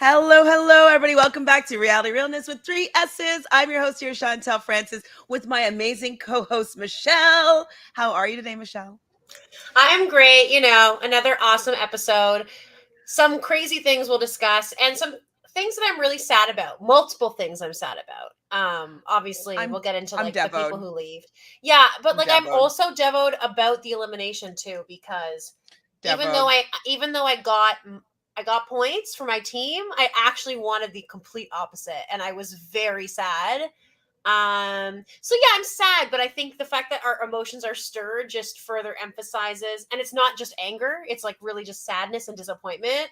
Hello, hello, everybody. Welcome back to Reality Realness with three S's. I'm your host here, Chantele Francis, with my amazing co-host, Michelle. How are you today, Michelle? I am great. Another awesome episode. Some crazy things we'll discuss, and some things that I'm really sad about. Multiple things I'm sad about. Obviously, I'm we'll get into I'm like the people devoed. who leave. Yeah, but I'm like I'm devoed. also devoed about the elimination too, because even though Devoed. I even though I got points for my team, I actually wanted the complete opposite, and I was very sad. So yeah, I'm sad, but I think the fact that our emotions are stirred just further emphasizes, and it's not just anger, it's like really just sadness and disappointment.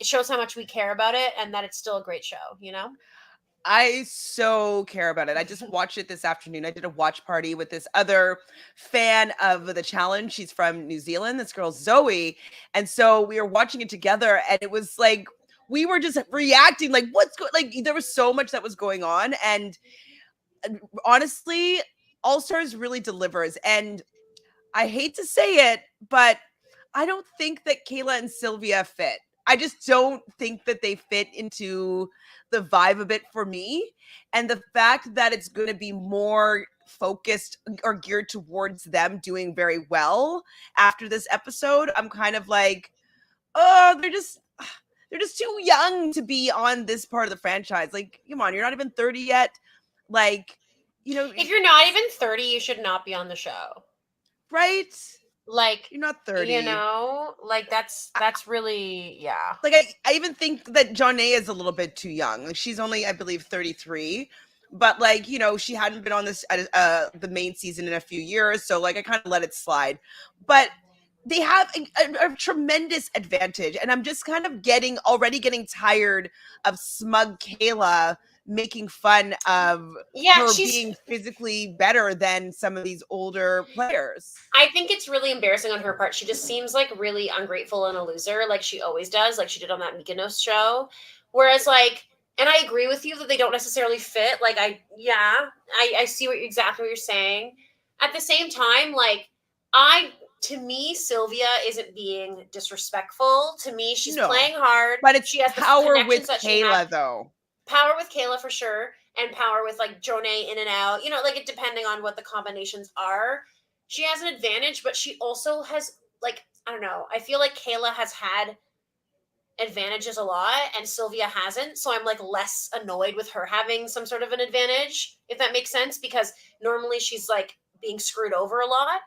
It shows how much we care about it and that it's still a great show. I so care about it. I just watched it this afternoon. I did a watch party with this other fan of the challenge. She's from New Zealand, this girl Zoe. And so we were watching it together, and it was like we were just reacting like like there was so much that was going on. And honestly, Allstars really delivers. And I hate to say it, but I don't think that Kailah and Sylvia fit. I just don't think that they fit into the vibe a bit for me. And the fact that it's going to be more focused or geared towards them doing very well after this episode, I'm kind of like, oh, they're just too young to be on this part of the franchise. Like, come on, you're not even 30 yet. Like, you know, If you're not even 30, you should not be on the show. right? Like, You're not 30. like that's really, yeah. Like I even think that Jonna is a little bit too young. Like she's only, I believe, 33. But like, she hadn't been on this the main season in a few years, so like I kind of let it slide. But they have a tremendous advantage, and I'm just kind of already getting tired of smug Kailah making fun of Yeah, her she's being physically better than some of these older players. I think it's really embarrassing on her part. She just seems like really ungrateful and a loser, like she always does, like she did on that Mykonos show. Whereas, like, and I agree with you that they don't necessarily fit. Like, I see exactly what you're saying. At the same time, like, to me, Sylvia isn't being disrespectful. To me, she's No, playing hard. but it's She has the power connections with that she had. Kailah though. Power with Kailah for sure, and power with like Jonna in and out. Like it depending on what the combinations are. She has an advantage, but she also has like I don't know. I feel like Kailah has had advantages a lot and Sylvia hasn't. So I'm like less annoyed with her having some sort of an advantage, if that makes sense, because normally she's like being screwed over a lot.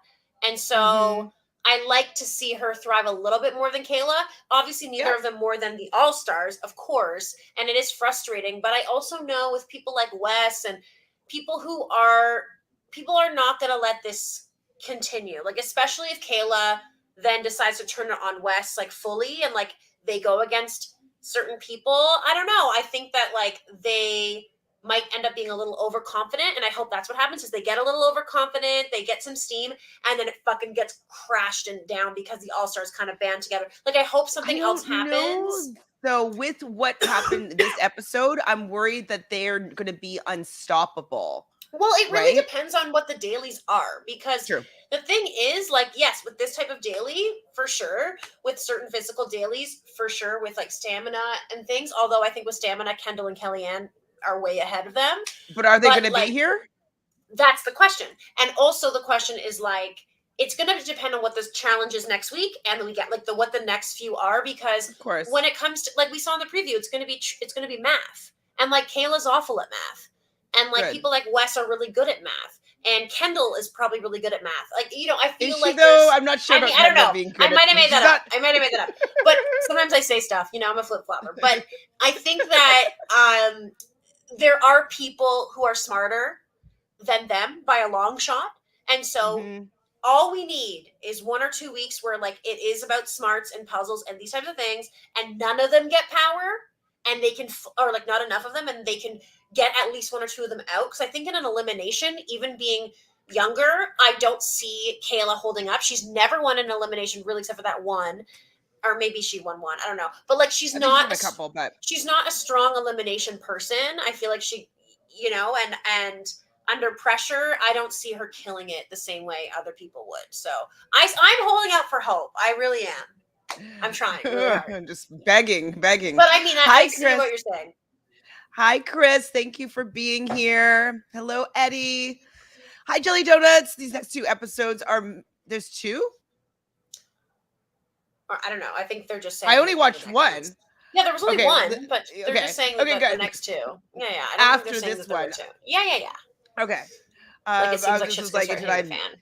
And Mhm. so I like to see her thrive a little bit more than Kailah. Obviously, neither Yeah. of them more than the Allstars, of course. And it is frustrating. But I also know with people like Wes and people who are people are not gonna let this continue. Like, especially if Kailah then decides to turn it on Wes like fully and like they go against certain people. I don't know. I think that like they might end up being a little overconfident, and I hope that's what happens is they get a little overconfident, they get some steam, and then it fucking gets crashed and down because the All-Stars kind of band together. Like I hope I something else don't happens. know though, with what happened this episode, I'm worried that they're going to be unstoppable, Well, it really right? depends on what the dailies are because True. the thing is, like, yes, with this type of daily, for sure, with certain physical dailies, for sure, with like stamina and things. Although I think with stamina, Kendall and Kellyanne are way ahead of them. But are they But going to be like, here? that's the question. And also the question is like, it's going to depend on what the challenge is next week, and we get like what the next few are because Of course. when it comes to like we saw in the preview, it's going to be math, and like Kaylah's awful at math, and like Good. people like Wes are really good at math, and Kendall is probably really good at math. Like I Is feel she like though? there's. I'm not sure I mean, about I don't Kendall know. being I good at might have made she's that up. not I might have made that up. But sometimes I say stuff. I'm a flip flopper. But I think that there are people who are smarter than them by a long shot. And so Mhm. all we need is 1 or 2 weeks where like it is about smarts and puzzles and these types of things, and none of them get power, and they can or like not enough of them, and they can get at least 1 or 2 of them out. Because I think in an elimination, even being younger, I don't see Kailah holding up. She's never won an elimination really, except for that one, or maybe she won one. I don't know, but like I think she's won a couple, but she's not a strong elimination person. I feel like she, and under pressure, I don't see her killing it the same way other people would. So I'm holding out for hope. I really am. I'm trying really hard. I'm just begging. But I mean, I see what you're saying. Hi, Chris. Thank you for being here. Hello, Eddie. Hi, Jelly Donuts. These next 2 episodes there's 2? Or I don't know. I think they're just saying. I only watched 1. Ones. Yeah, there was only one, but they're just saying the next 2. Yeah. I don't After think they're saying this that there one. were 2. Yeah. Okay. Like it seems like shit's gonna start hitting the fan.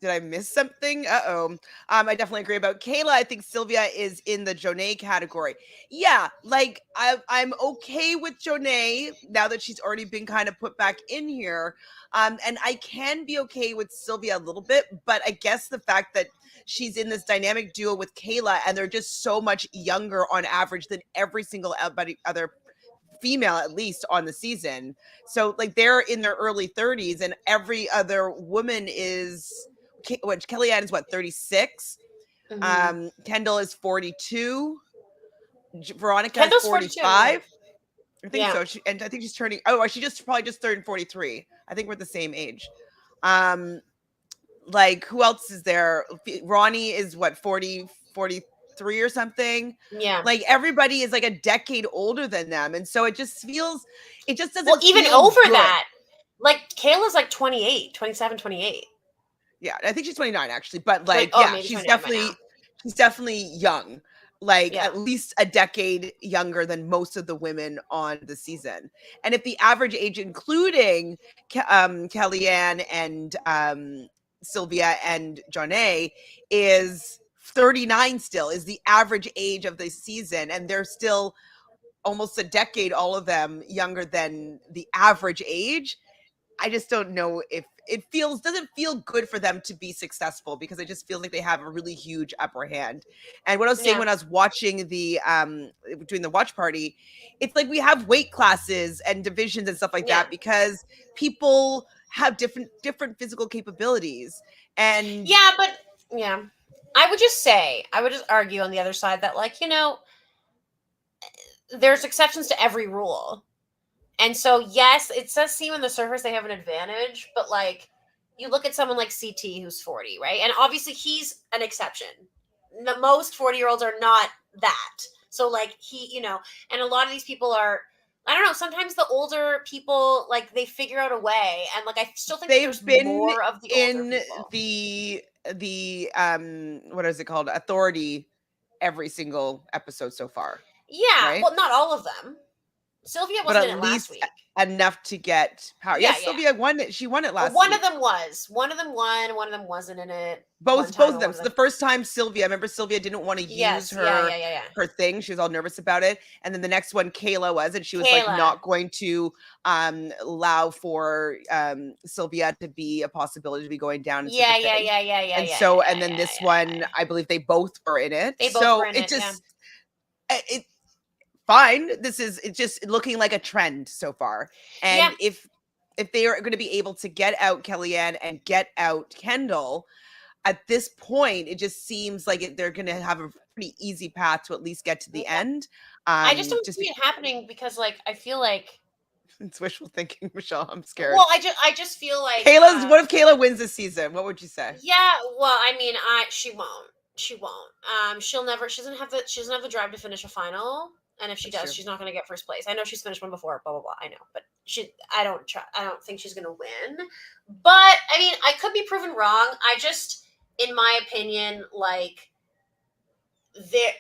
Did I miss something? Uh-oh. I definitely agree about Kailah. I think Sylvia is in the Jonna category. Yeah, like I'm okay with Jonna now that she's already been kind of put back in here. And I can be okay with Sylvia a little bit, but I guess the fact that she's in this dynamic duo with Kailah and they're just so much younger on average than every single other female, at least on the season. So like they're in their early 30s and every other woman is which Kellyanne is 36. Mm-hmm. Kendall is 42. Veronica Kendall's is 45. 42, I think so. And I think she's turning. Oh, she probably just turned 43. I think we're the same age. Like who else is there? Roni is 43 or something. Yeah. Like everybody is like a decade older than them, and so it just doesn't. Well, even over good. that, like Kaylah's like 28, 27, 28. Yeah, I think she's 29 actually, but like, yeah, she's definitely young, like at least a decade younger than most of the women on the season. And if the average age, including Kellyanne and Sylvia and Jonna, is 39 still, is the average age of the season, and they're still almost a decade, all of them, younger than the average age. I just don't know if it doesn't feel good for them to be successful because I just feel like they have a really huge upper hand. And what I was saying when I was watching doing the watch party, it's like we have weight classes and divisions and stuff like that because people have different physical capabilities. And I would just argue on the other side that, like, there's exceptions to every rule. And so, yes, it does seem on the surface they have an advantage, but like you look at someone like CT who's 40, right? And obviously he's an exception. Most 40-year-olds are not that. So like and a lot of these people are, I don't know, sometimes the older people, like they figure out a way. And like I still think there's more of the older people. the what is it called? Authority every single episode so far. Yeah. Right? Well, not all of them. Sylvia wasn't in it last week. Enough to get power. Yes, Sylvia won it. She won it last week. One of them was. One of them won. One of them wasn't in it. Both of them. So the first time Sylvia, I remember Sylvia didn't want to use her thing. She was all nervous about it. And then the next one, Kailah was, and she was like not going to allow for Sylvia to be a possibility to be going down. And And so, and then this one, I believe they both were in it. They both were in it. It fine. It's just looking like a trend so far. And if they are going to be able to get out Kellyanne and get out Kendall, at this point, it just seems like they're going to have a pretty easy path to at least get to the end. I just don't see it happening because, like, I feel like it's wishful thinking, Michelle. I'm scared. Well, I just feel like what if Kailah wins this season? What would you say? Yeah, well, I mean, she won't. She won't. She doesn't have the drive to finish a final. And if she does, she's not going to get first place. I know she's finished one before, blah, blah, blah. I know, but I don't think she's going to win. But I mean, I could be proven wrong. I just, in my opinion, like they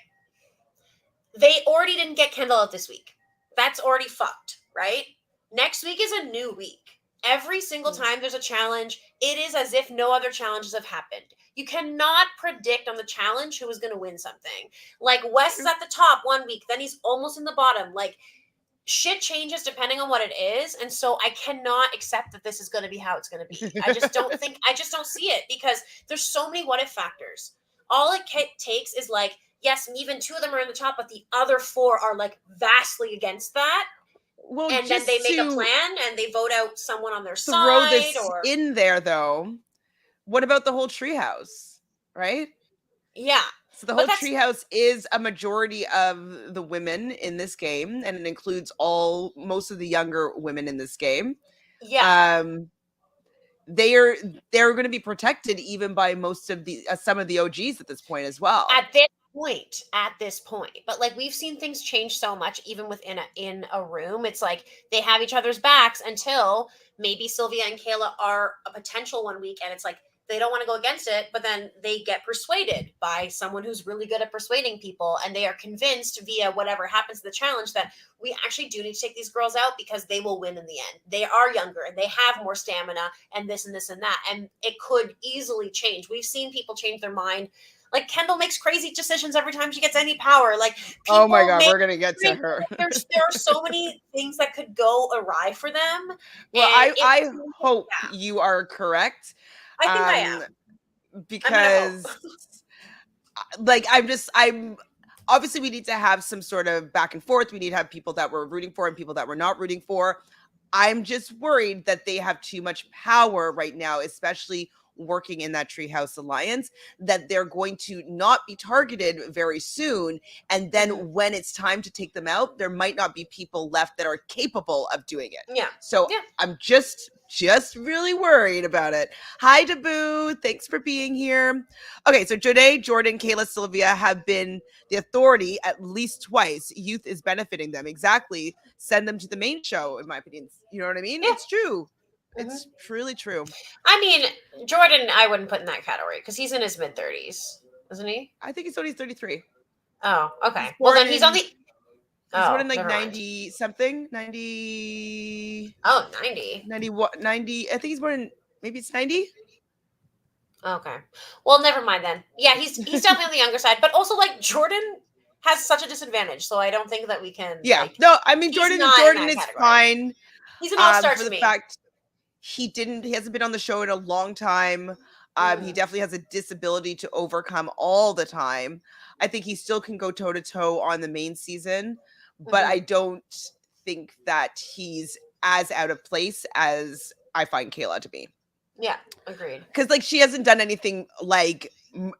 already didn't get Kendall out this week. That's already fucked, right? Next week is a new week. Every single time there's a challenge, it is as if no other challenges have happened. You cannot predict on the challenge who is going to win something. Like, Wes is at the top one week, then he's almost in the bottom. Like, shit changes depending on what it is. And so I cannot accept that this is going to be how it's going to be. I just don't see it because there's so many what if factors. All it takes is like, yes, even 2 of them are in the top, but the other 4 are like vastly against that. Well, and then they make a plan and they vote out someone on their side. Throw this in there, though. What about the whole treehouse, right? Yeah. So the whole treehouse is a majority of the women in this game, and it includes most of the younger women in this game. Yeah. They're going to be protected even by most of some of the OGs at this point as well. At this point at this point. But like we've seen things change so much even within a room. It's like they have each other's backs until maybe Sylvia and Kailah are a potential one week, and it's like they don't want to go against it, but then they get persuaded by someone who's really good at persuading people, and they are convinced via whatever happens to the challenge that we actually do need to take these girls out because they will win in the end. They are younger and they have more stamina and this and this and that, and it could easily change. We've seen people change their mind. Like Kendall makes crazy decisions every time she gets any power. Like Oh my people God, make we're gonna get to her. there are so many things that could go awry for them. Well, And I hope you are correct. I think I am. Because like I'm obviously we need to have some sort of back and forth. We need to have people that we're rooting for and people that we're not rooting for. I'm just worried that they have too much power right now, especially working in that Treehouse Alliance, that they're going to not be targeted very soon. And then when it's time to take them out, there might not be people left that are capable of doing it. Yeah. So I'm just really worried about it. Hi, Taboo. Thanks for being here. Okay, so Jonna, Jordan, Kailah, Sylvia have been the authority at least twice. Youth is benefiting them. Exactly. Send them to the main show, in my opinion. You know what I mean? Yeah. It's true. It's truly true. I mean, Jordan, I wouldn't put in that category because he's in his mid-30s, isn't he? I think he's only 33. Oh, okay. Well, then he's on the... He's born in like 90 something, 90. Oh, 90. 90. I think he's born in, maybe it's 90. Okay. Well, never mind then. Yeah, he's definitely on the younger side, but also like Jordan has such a disadvantage, so I don't think that we can. Yeah. Like, no, I mean Jordan is fine. He's an all-star for to the me. fact he hasn't been on the show in a long time. He definitely has a disability to overcome all the time. I think he still can go toe to toe on the main season, but I don't think that he's as out of place as I find Kailah to be. Yeah, agreed. Because like she hasn't done anything like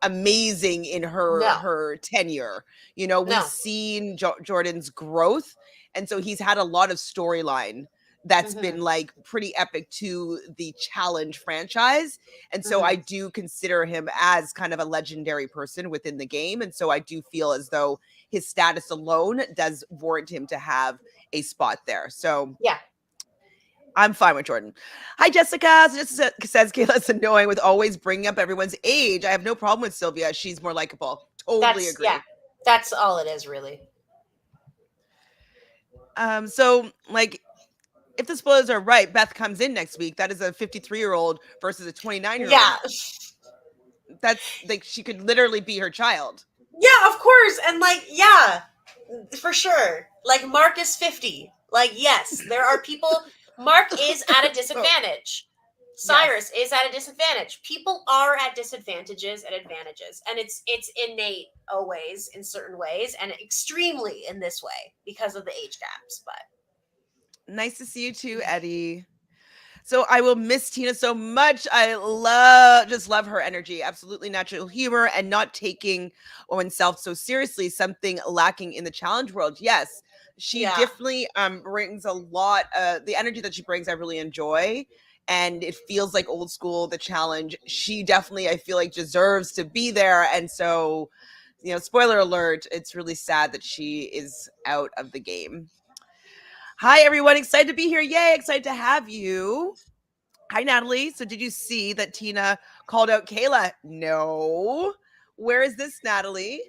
amazing in her tenure. You know, we've seen Jordan's growth, and so he's had a lot of storyline that's been like pretty epic to the challenge franchise. And so I do consider him as kind of a legendary person within the game. And so I do feel as though his status alone does warrant him to have a spot there. So yeah, I'm fine with Jordan. Hi, Jessica. Jessica says Kailah's annoying with always bringing up everyone's age. I have no problem with Sylvia. She's more likable. Totally agree. Yeah, that's all it is, really. So like, if the spoilers are right, Beth comes in next week. That is a 53-year-old versus a 29-year-old. Yeah. That's like, she could literally be her child. Yeah, of course. And like, yeah, for sure. Like Mark is 50. Like, yes, there are people. Mark is at a disadvantage. Syrus is at a disadvantage. People are at disadvantages and advantages. And it's innate always in certain ways and extremely in this way because of the age gaps. But nice to see you too, Eddie. So I will miss Tina so much. I just love her energy. Absolutely natural humor and not taking oneself so seriously, something lacking in the challenge world. Yes, she definitely brings a lot. The energy that she brings, I really enjoy. And it feels like old school, the challenge. She definitely, I feel like, deserves to be there. And so, you know, spoiler alert, it's really sad that she is out of the game. Hi, everyone. Excited to be here. Yay. Excited to have you. Hi, Natalie. So did you see that Tina called out Kailah? No. Where is this, Natalie?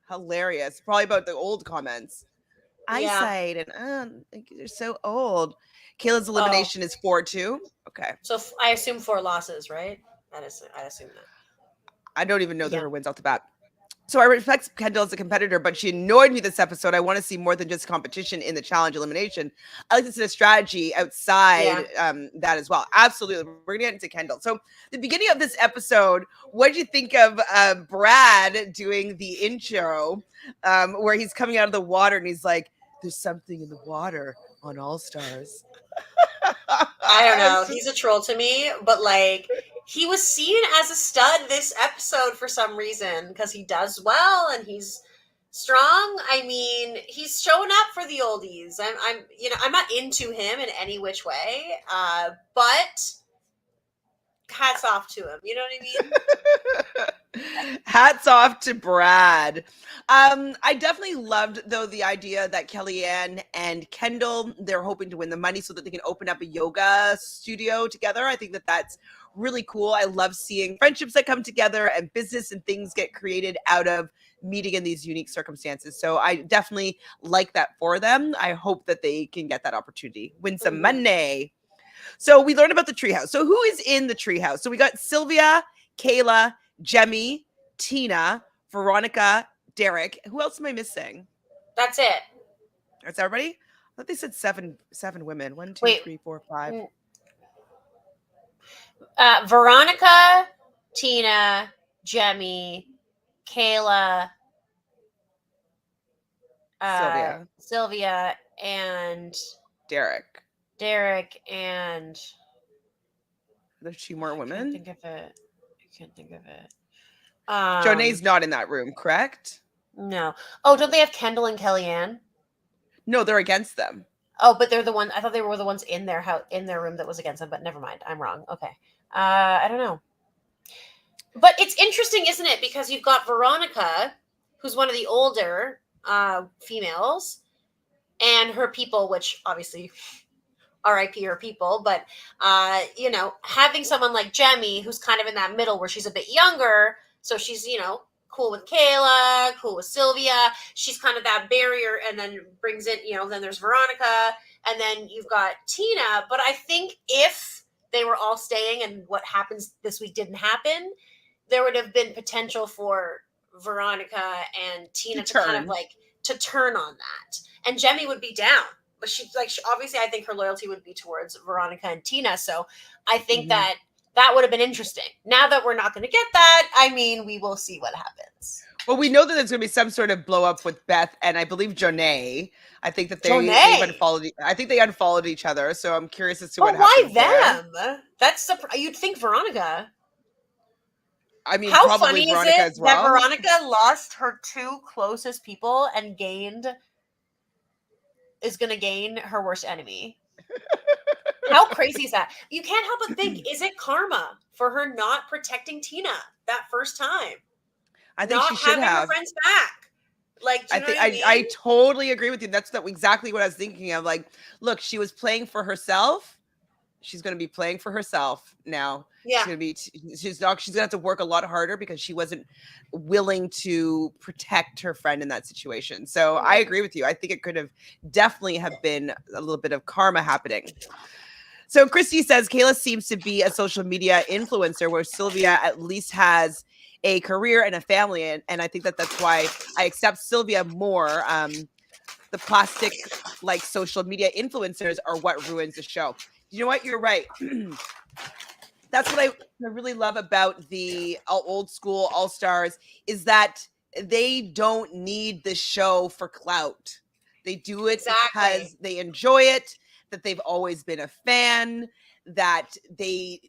Hilarious. Probably about the old comments. Eyesight. And they're so old. Kailah's elimination is 4-2. Okay. So I assume 4 losses, right? I assume that. I don't even know that her wins off the bat. So I respect Kendall as a competitor, but she annoyed me this episode. I want to see more than just competition in the challenge elimination. I like to see a strategy outside that as well. Absolutely. We're going to get into Kendall. So the beginning of this episode, what did you think of Brad doing the intro where he's coming out of the water and he's like, there's something in the water on Allstars. I don't know. He's a troll to me, but like... He was seen as a stud this episode for some reason because he does well and he's strong. I mean, he's showing up for the oldies. I'm not into him in any which way. But hats off to him. You know what I mean? Hats off to Brad. I definitely loved though the idea that Kellyanne and Kendall, they're hoping to win the money so that they can open up a yoga studio together. I think that that's really cool. I love seeing friendships that come together and business and things get created out of meeting in these unique circumstances. So I definitely like that for them. I hope that they can get that opportunity, win some money. So we learned about the treehouse. So who is in the treehouse? So we got Sylvia, Kailah, Jemmye, Tina, Veronica, Derrick. Who else am I missing? That's it. That's everybody? I thought they said seven women. 1, 2, Wait. 3, 4, 5. Veronica, Tina, Jemmye, Kailah, Sylvia, and Derrick, and there's 2 more women. I can't think of it. Jonna's not in that room, correct? No. Oh, don't they have Kendall and Kellyanne? No, they're against them. Oh, but they're the one. I thought they were the ones in their house, in their room that was against them. But never mind, I'm wrong. Okay. I don't know. But it's interesting, isn't it? Because you've got Veronica, who's one of the older females, and her people, which obviously RIP her people, but having someone like Jemmye, who's kind of in that middle where she's a bit younger, so she's, cool with Kailah, cool with Sylvia. She's kind of that barrier, and then brings in, then there's Veronica, and then you've got Tina. But I think if they were all staying and what happens this week didn't happen, there would have been potential for Veronica and Tina to kind of to turn on that. And Jemmye would be down. But obviously I think her loyalty would be towards Veronica and Tina. So I think that would have been interesting. Now that we're not going to get that, I mean, we will see what happens. Well, we know that there's going to be some sort of blow up with Beth and I believe Jonna. I think that they unfollowed. I think they unfollowed each other. So I'm curious as to what happened. Why them? That's you'd think Veronica. I mean, how probably funny Veronica is it as well. that Veronica lost her 2 closest people and is going to gain her worst enemy? How crazy is that? You can't help but think, is it karma for her not protecting Tina that first time? I think she should have her friends back. I totally agree with you. That's exactly what I was thinking of. Like, look, she was playing for herself. She's going to be playing for herself now. Yeah. She's going to have to work a lot harder because she wasn't willing to protect her friend in that situation. So I agree with you. I think it could have definitely have been a little bit of karma happening. So Christy says Kailah seems to be a social media influencer where Sylvia at least has a career and a family. And I think that's why I accept Sylvia more. The plastic social media influencers are what ruins the show. You know what? You're right. That's what I really love about the old school Allstars is that they don't need the show for clout. They do it because they enjoy it, that they've always been a fan, that they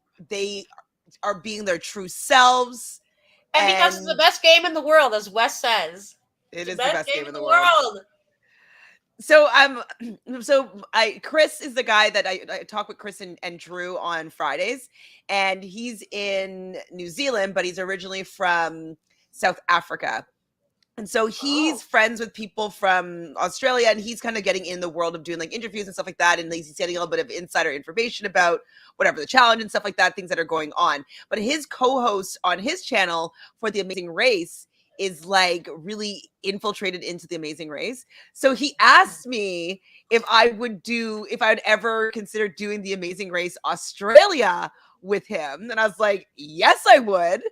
are being their true selves. And because it's the best game in the world, as Wes says. It is the best game in the world. So Chris is the guy that I talk with Chris and Drew on Fridays, and he's in New Zealand, but he's originally from South Africa. And so he's friends with people from Australia, and he's kind of getting in the world of doing interviews and stuff like that. And he's getting a little bit of insider information about whatever the challenge and stuff like that, things that are going on. But his co-host on his channel for The Amazing Race is really infiltrated into The Amazing Race. So he asked me if I would ever consider doing The Amazing Race Australia with him. And I was like, yes, I would.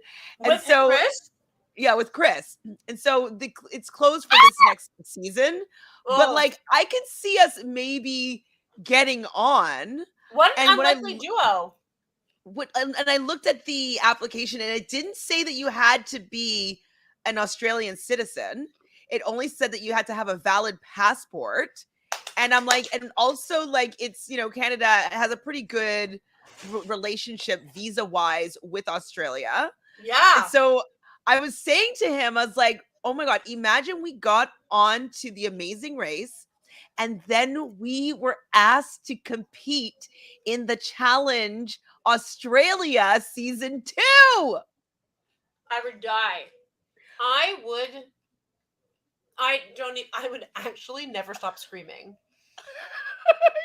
With Chris? Yeah, with Chris. And so it's closed for this next season. But I could see us maybe getting on. What an unlikely duo. And I looked at the application and it didn't say that you had to be an Australian citizen. It only said that you had to have a valid passport. And I'm and also it's, Canada has a pretty good relationship visa wise with Australia. Yeah. And so I was saying to him, I was like, oh my God, imagine we got on to The Amazing Race and then we were asked to compete in the challenge Australia season 2. I would die. I would actually never stop screaming.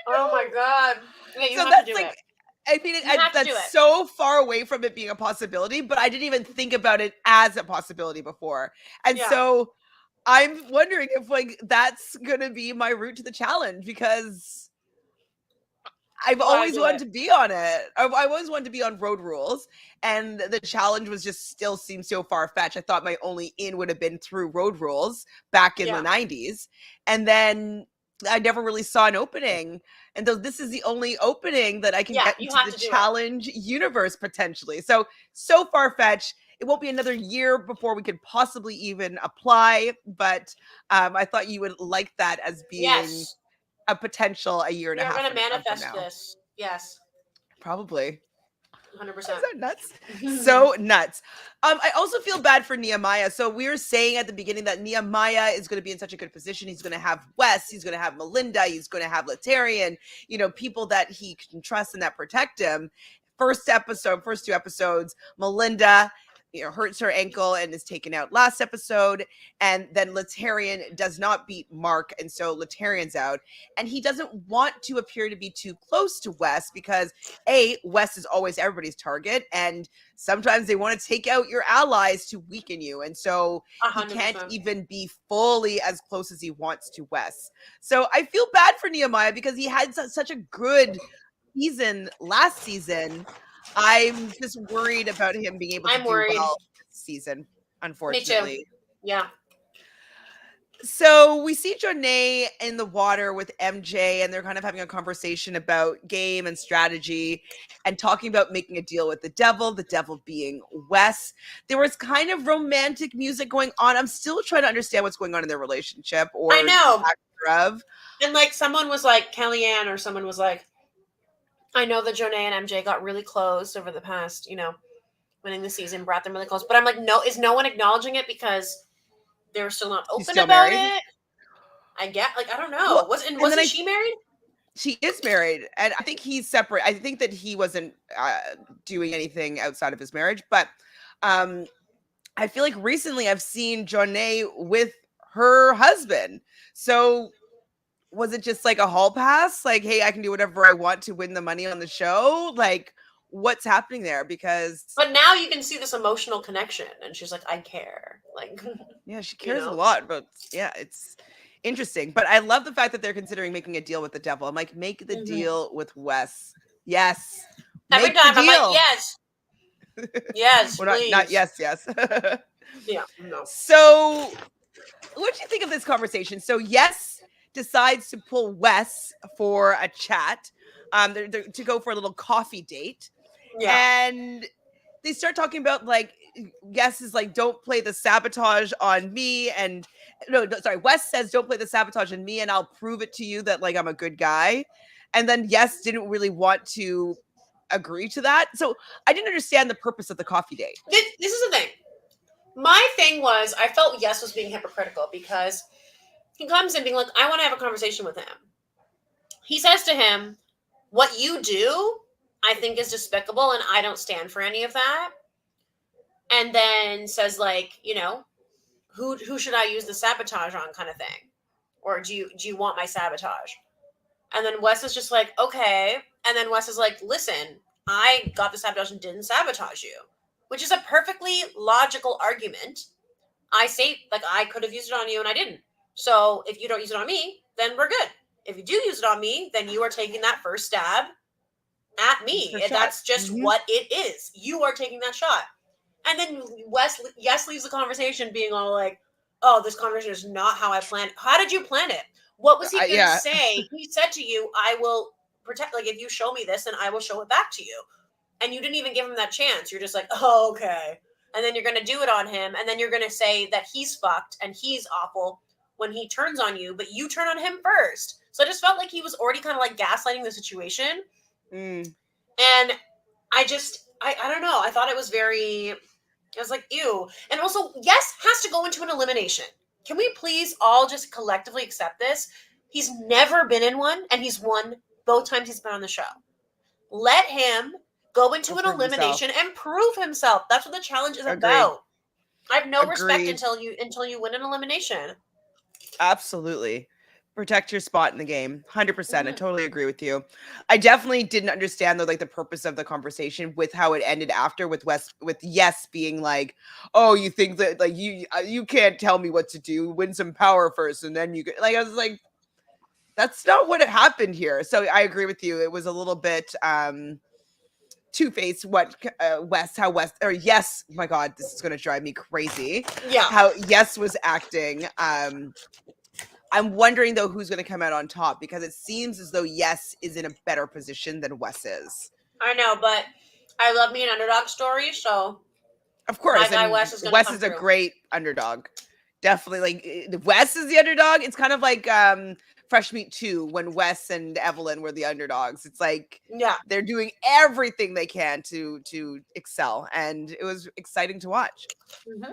Oh my God. Yeah, you have to do it. I mean, You have to do that's it. so far away from it being a possibility, but I didn't even think about it as a possibility before. And Yeah. so I'm wondering if like that's going to be my route to the challenge, because I've always wanted to be on it. I've always wanted to be on Road Rules, and the challenge was just still seemed so far-fetched. I thought my only in would have been through Road Rules back in the 90s. And then I never really saw an opening. And though this is the only opening that I can get into the challenge universe potentially. So far-fetched. It won't be another year before we could possibly even apply. But I thought you would like that as being a potential a year and a half. You're going to manifest this. Yes. Probably. 100%. Is that nuts? So nuts. I also feel bad for Nehemiah. So we were saying at the beginning that Nehemiah is going to be in such a good position. He's going to have Wes. He's going to have Melinda. He's going to have Latarian, people that he can trust and that protect him. First 2 episodes, Melinda hurts her ankle and is taken out last episode. And then Latarian does not beat Mark. And so Latarian's out. And he doesn't want to appear to be too close to Wes because Wes is always everybody's target. And sometimes they want to take out your allies to weaken you. And so 100%. He can't even be fully as close as he wants to Wes. So I feel bad for Nehemiah because he had such a good season last season. I'm just worried about him being able to do well this season, unfortunately. Me too. Yeah. So we see Jonna in the water with MJ, and they're kind of having a conversation about game and strategy and talking about making a deal with the devil being Wes. There was kind of romantic music going on. I'm still trying to understand what's going on in their relationship, or I know. Of. And like someone was like Kellyanne, or someone was like, I know that Jonna and MJ got really close over the past, winning the season, brought them really close. But I'm like, no, is no one acknowledging it because they were still not open about it? I get, I don't know. Wasn't she married? She is married, and I think he's separate. I think that he wasn't doing anything outside of his marriage, but I feel like recently I've seen Jonna with her husband. So was it just like a hall pass? Like, hey, I can do whatever I want to win the money on the show? Like, what's happening there? But now you can see this emotional connection, and she's like, I care. Like, yeah, she cares a lot, but yeah, it's interesting. But I love the fact that they're considering making a deal with the devil. I'm like, make the deal with Wes. Yes. Every time I'm like, yes. Yes, please. Not yes. Yeah, no. So what do you think of this conversation? So yes, decides to pull Wes for a chat, to go for a little coffee date. Yeah. And they start talking about Yes is like, don't play the sabotage on me. And Wes says, don't play the sabotage on me and I'll prove it to you that I'm a good guy. And then Yes didn't really want to agree to that. So I didn't understand the purpose of the coffee date. This is the thing. My thing was, I felt Yes was being hypocritical because he comes in being like, I want to have a conversation with him. He says to him, what you do, I think is despicable and I don't stand for any of that. And then says who should I use the sabotage on kind of thing? Or do you want my sabotage? And then Wes is just like, okay. And then Wes is like, listen, I got the sabotage and didn't sabotage you, which is a perfectly logical argument. I say, I could have used it on you and I didn't. So if you don't use it on me, then we're good. If you do use it on me, then you are taking that first stab at me. And that's just what it is. You are taking that shot. And then Yes leaves the conversation being all like, oh, this conversation is not how I planned. How did you plan it? What was he going to say? He said to you, I will protect, if you show me this, then I will show it back to you. And you didn't even give him that chance. You're just like, oh, okay. And then you're going to do it on him. And then you're going to say that he's fucked and he's awful when he turns on you, but you turn on him first. So I just felt like he was already kind of gaslighting the situation. And I don't know. I thought it was I was like, ew. And also, Yes has to go into an elimination. Can we please all just collectively accept this? He's never been in one, and he's won both times he's been on the show. Let him go into an prove himself. elimination and prove himself. That's what the challenge is Agreed. about. I have no respect Agreed. until you win an elimination. Absolutely. Protect your spot in the game. 100%. I Mhm. totally agree with you. I definitely didn't understand the purpose of the conversation with how it ended after with Yes being like, "Oh, you think that like you can't tell me what to do. Win some power first and then you get." Like I was like, that's not what happened here. So I agree with you. It was a little bit two-faced how West or Yes, my god, this is going to drive me crazy. Yeah. How Yes was acting. I'm wondering though who's going to come out on top because it seems as though Yes is in a better position than Wes is. I know, but I love me an underdog story, so Of course, my guy and Wes is going to Wes come is a through. great underdog. Definitely, like Wes is the underdog. It's kind of like Fresh Meat 2 when Wes and Evelyn were the underdogs. It's like Yeah. they're doing everything they can to excel, and it was exciting to watch. Mm-hmm.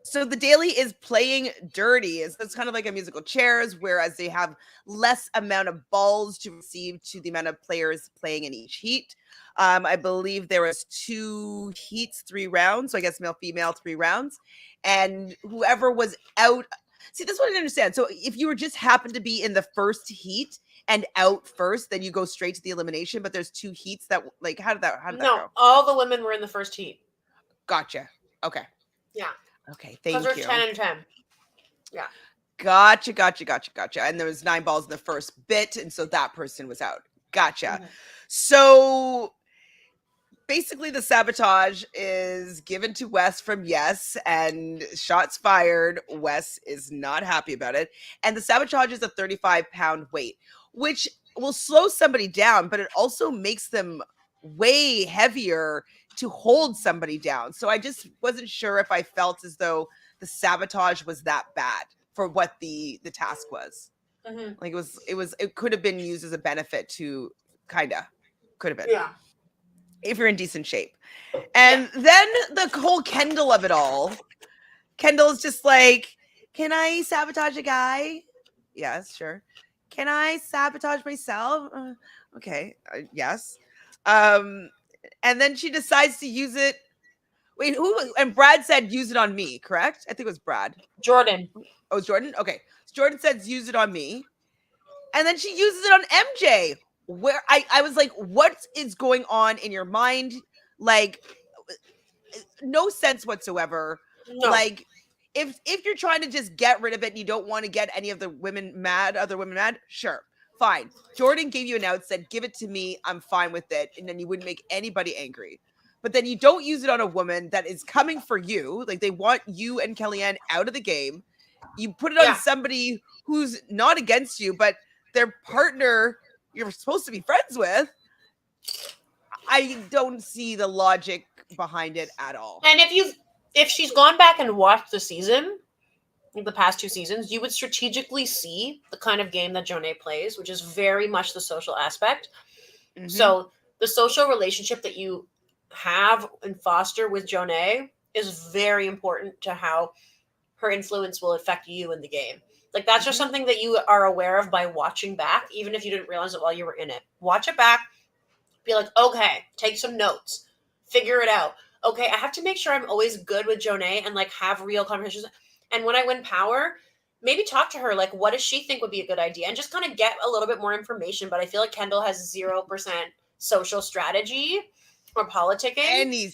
So the daily is playing dirty. It's kind of like a musical chairs, whereas they have less amount of balls to receive to the amount of players playing in each heat. I believe there was 2 heats, 3 rounds. So I guess male, female, 3 rounds. And whoever was out. See, that's what I didn't understand. So if you were just happened to be in the first heat and out first, then you go straight to the elimination. But there's 2 heats that like how did that go? All the women were in the first heat. Gotcha. Okay. Yeah. Okay. Thank you. Because there's 10 and 10. Yeah. Gotcha. And there was 9 balls in the first bit, and so that person was out. Gotcha. Mm-hmm. So basically the sabotage is given to Wes from Yes, and shots fired. Wes is not happy about it. And the sabotage is a 35-pound weight, which will slow somebody down, but it also makes them way heavier to hold somebody down. So I just wasn't sure if I felt as though the sabotage was that bad for what the task was. Mm-hmm. Like it could have been used as a benefit to kinda could have been. Yeah. If you're in decent shape. And then the whole Kendall of it all. Kendall's just like, can I sabotage a guy? Yes, sure. Can I sabotage myself? Okay, yes. And then she decides to use it. Wait, who? And Brad said use it on me, correct? I think it was Brad. Jordan. Oh, Jordan? Okay. So Jordan says use it on me. And then she uses it on MJ. Where I was like, what is going on in your mind? Like, no sense whatsoever. No. Like, if you're trying to just get rid of it and you don't want to get any of the other women mad, sure, fine. Jordan gave you an out, said, give it to me, I'm fine with it, and then you wouldn't make anybody angry. But then you don't use it on a woman that is coming for you. Like, they want you and Kellyanne out of the game. You put it on somebody who's not against you, but their partner you're supposed to be friends with. I don't see the logic behind it at all. And if she's gone back and watched the season, the past 2 seasons, you would strategically see the kind of game that Jonna plays, which is very much the social aspect. Mm-hmm. So the social relationship that you have and foster with Jonna is very important to how her influence will affect you in the game. Like, that's just something that you are aware of by watching back, even if you didn't realize it while you were in it. Watch it back. Be like, okay, take some notes. Figure it out. Okay, I have to make sure I'm always good with Jonna and, like, have real conversations. And when I win power, maybe talk to her. Like, what does she think would be a good idea? And just kind of get a little bit more information. But I feel like Kendall has 0% social strategy or politicking. Any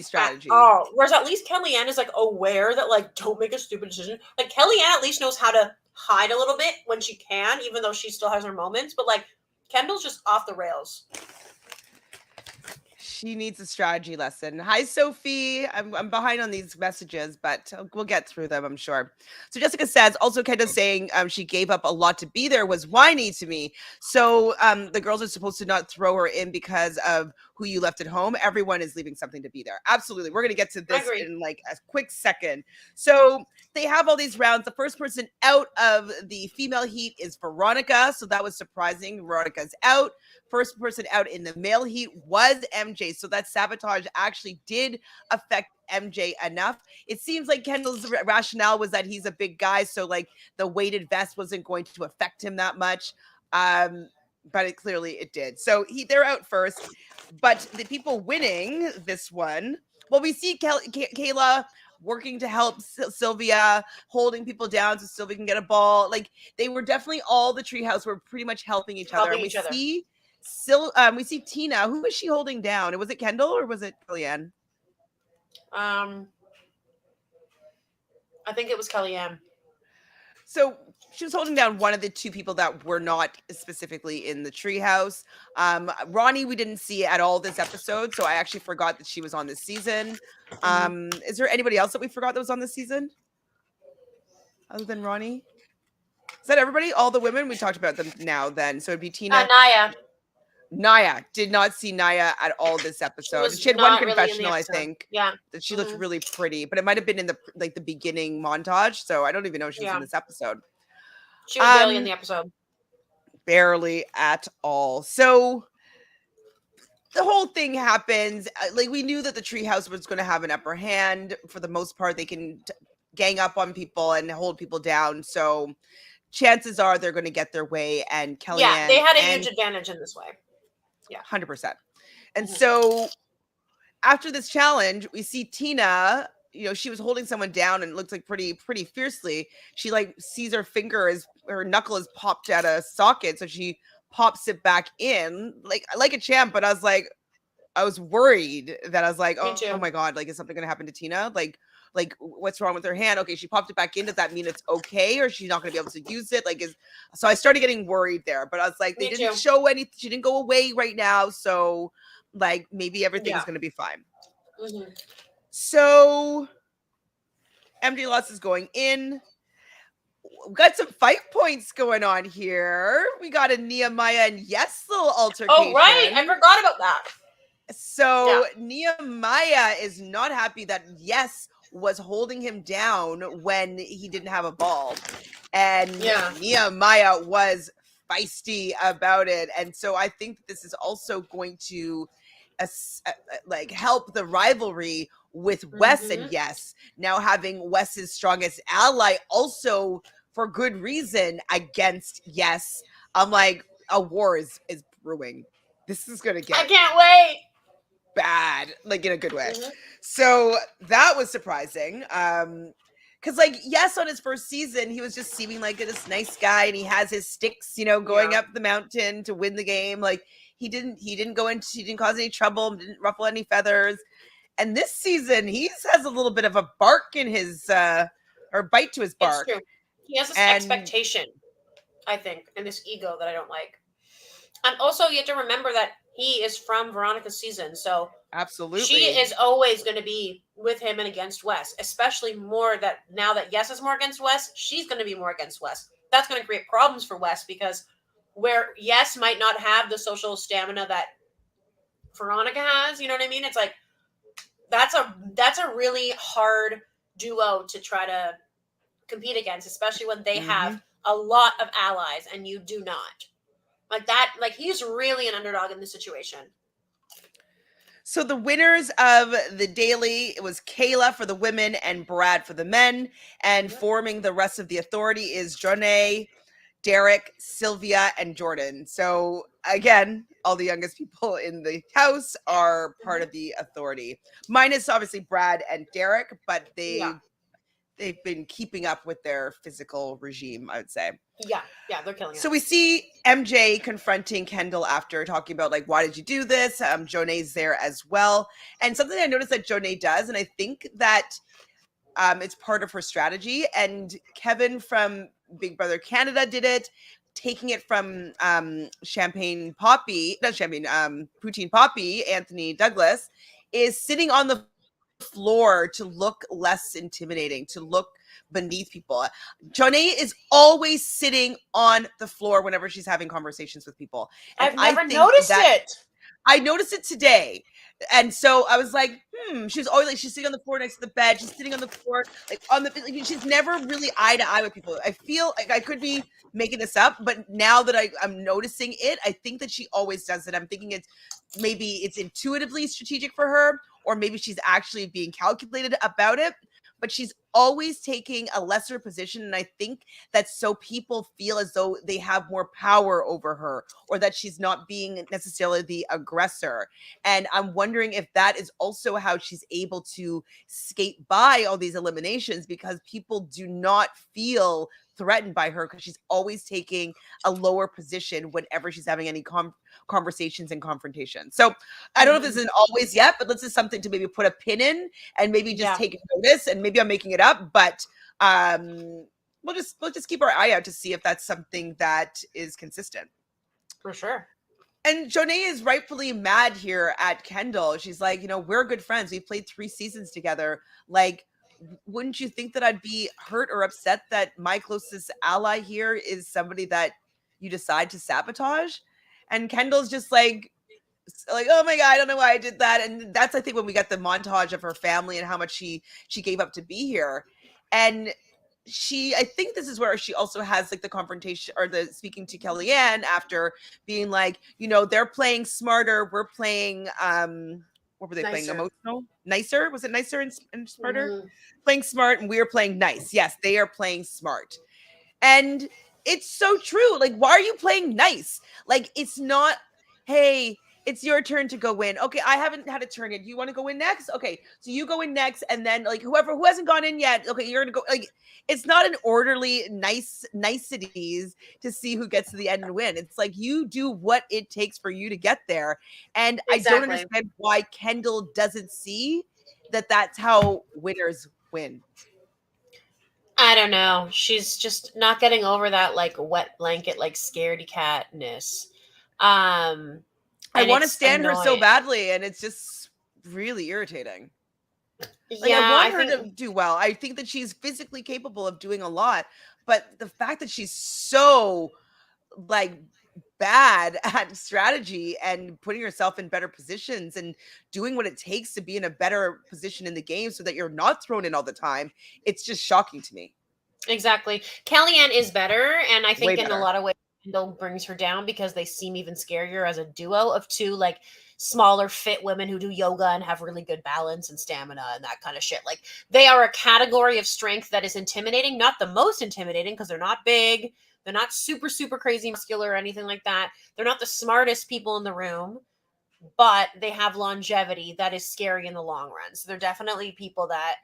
strategy. Oh, whereas at least Kellyanne is like aware that like don't make a stupid decision. Like Kellyanne at least knows how to hide a little bit when she can, even though she still has her moments. But like Kendall's just off the rails. She needs a strategy lesson. Hi, Sophie. I'm behind on these messages, but we'll get through them, I'm sure. So Jessica says, also Kendall saying she gave up a lot to be there was whiny to me. So the girls are supposed to not throw her in because of who you left at home. Everyone is leaving something to be there. Absolutely. We're going to get to this in like a quick second. So they have all these rounds. The first person out of the female heat is Veronica. So that was surprising. Veronica's out. First person out in the male heat was MJ. So that sabotage actually did affect MJ enough. It seems like Kendall's rationale was that he's a big guy. So like the weighted vest wasn't going to affect him that much. but it did. So they're out first, but the people winning this one, well, we see Kailah working to help Sylvia, holding people down so Sylvia can get a ball. Like, they were definitely, all the treehouse were pretty much helping each other. And we see Tina. Who was she holding down? Was it Kendall or was it Kellyanne? I think it was Kellyanne. So she was holding down one of the two people that were not specifically in the treehouse. Roni, we didn't see at all this episode, so I actually forgot that she was on this season. Is there anybody else that we forgot that was on this season other than Roni? Is that everybody? All the women? We talked about them now then. So it'd be Tina. Naya. Did not see Naya at all this episode. She had one confessional, really, I think. Yeah. That she looked really pretty, but it might have been in the beginning montage. So I don't even know if she was in this episode. She was barely in the episode. Barely at all. So the whole thing happens. Like, we knew that the treehouse was going to have an upper hand. For the most part, they can gang up on people and hold people down. So chances are they're going to get their way. And Kellyanne, yeah, they had a huge advantage in this way. Yeah, 100%. And so after this challenge, we see Tina. She was holding someone down and it looks like pretty fiercely. She sees her her knuckle is popped out of socket, so she pops it back in like a champ. But I was worried that oh my god, is something gonna happen to Tina? Like what's wrong with her hand? Okay, she popped it back in. Does that mean it's okay, or she's not gonna be able to use it? So I started getting worried there. But I was like, they didn't show anything. She didn't go away right now, so maybe everything's gonna be fine. So MJ Lots is going in. We got some fight points going on here. We got a Nehemiah and Yes little altercation. Oh, right. I forgot about that. So Nehemiah is not happy that Yes was holding him down when he didn't have a ball. And Nehemiah was feisty about it. And so I think this is also going to help the rivalry with Wes and Yes. Now having Wes's strongest ally also for good reason against Yes. I'm like, a war is brewing. This is going to get... I can't wait. Bad, in a good way. So that was surprising. Because Yes, on his first season, he was just seeming like this nice guy, and he has his sticks, going up the mountain to win the game. He didn't cause any trouble, didn't ruffle any feathers. And this season, he has a little bit of a bark in his or bite to his bark. It's true. He has this expectation, I think, and this ego that I don't like. And also, you have to remember that he is from Veronica's season, so absolutely she is always going to be with him and against Wes, especially more that now that Yes is more against Wes, she's going to be more against Wes. That's going to create problems for Wes, because where Yes might not have the social stamina that Veronica has, you know what I mean? It's that's a really hard duo to try to compete against, especially when they have a lot of allies and you do not. He's really an underdog in this situation. So the winners of the daily, it was Kailah for the women and Brad for the men. And forming the rest of the authority is Jonna, Derrick, Sylvia, and Jordan. So again, all the youngest people in the house are part of the authority. Minus obviously Brad and Derrick, but they've been keeping up with their physical regime, I would say. Yeah, they're killing it. So we see MJ confronting Kendall after talking about why did you do this? Jonna's there as well. And something I noticed that Jonna does, and I think that it's part of her strategy, and Kevin from Big Brother Canada did it, taking it from Poutine Poppy, Anthony Douglas, is sitting on the floor to look less intimidating, to look beneath people. Jonna is always sitting on the floor whenever she's having conversations with people. And I've never noticed it. I noticed it today. And so I was like, she's always she's sitting on the floor next to the bed. She's sitting on the floor, she's never really eye to eye with people. I feel like I could be making this up, but now that I'm noticing it, I think that she always does it. I'm thinking it's intuitively strategic for her, or maybe she's actually being calculated about it. but she's always taking a lesser position. And I think that's so people feel as though they have more power over her, or that she's not being necessarily the aggressor. And I'm wondering if that is also how she's able to skate by all these eliminations, because people do not feel threatened by her because she's always taking a lower position whenever she's having any conversations and confrontation. So I don't know if this isn't always yet, but this is something to maybe put a pin in and maybe just take notice. And maybe I'm making it up, but we'll just keep our eye out to see if that's something that is consistent. For sure. And Jonna is rightfully mad here at Kendall. She's like, we're good friends. We played 3 seasons together. Like, wouldn't you think that I'd be hurt or upset that my closest ally here is somebody that you decide to sabotage? And Kendall's just like, oh my God, I don't know why I did that. And that's, I think, when we get the montage of her family and how much she gave up to be here. And I think this is where she also has like the confrontation or the speaking to Kellyanne after being like, they're playing smarter. We're playing, what were they playing? Emotional? Nicer? Was it nicer and smarter? Playing smart, and we are playing nice. Yes, they are playing smart. And it's so true. Like, why are you playing nice? Like, it's not, hey, it's your turn to go in. Okay, I haven't had a turn in. Do you want to go in next? Okay, so you go in next, and then like who hasn't gone in yet, okay, you're gonna go. Like, it's not an orderly niceties to see who gets to the end and win. It's like you do what it takes for you to get there. And exactly. I don't understand why Kendall doesn't see that that's how winners win. I don't know. She's just not getting over that like wet blanket, like scaredy catness. I want to stand her so badly, and it's just really irritating. Like, I want her to do well. I think that she's physically capable of doing a lot, but the fact that she's so like bad at strategy and putting herself in better positions and doing what it takes to be in a better position in the game so that you're not thrown in all the time, it's just shocking to me. Exactly. Kellyanne is better, and I think in a lot of ways Kendall brings her down because they seem even scarier as a duo of two like smaller fit women who do yoga and have really good balance and stamina and that kind of shit. Like, they are a category of strength that is intimidating, not the most intimidating because they're not big, they're not super super crazy muscular or anything like that, they're not the smartest people in the room, but they have longevity that is scary in the long run. So they're definitely people that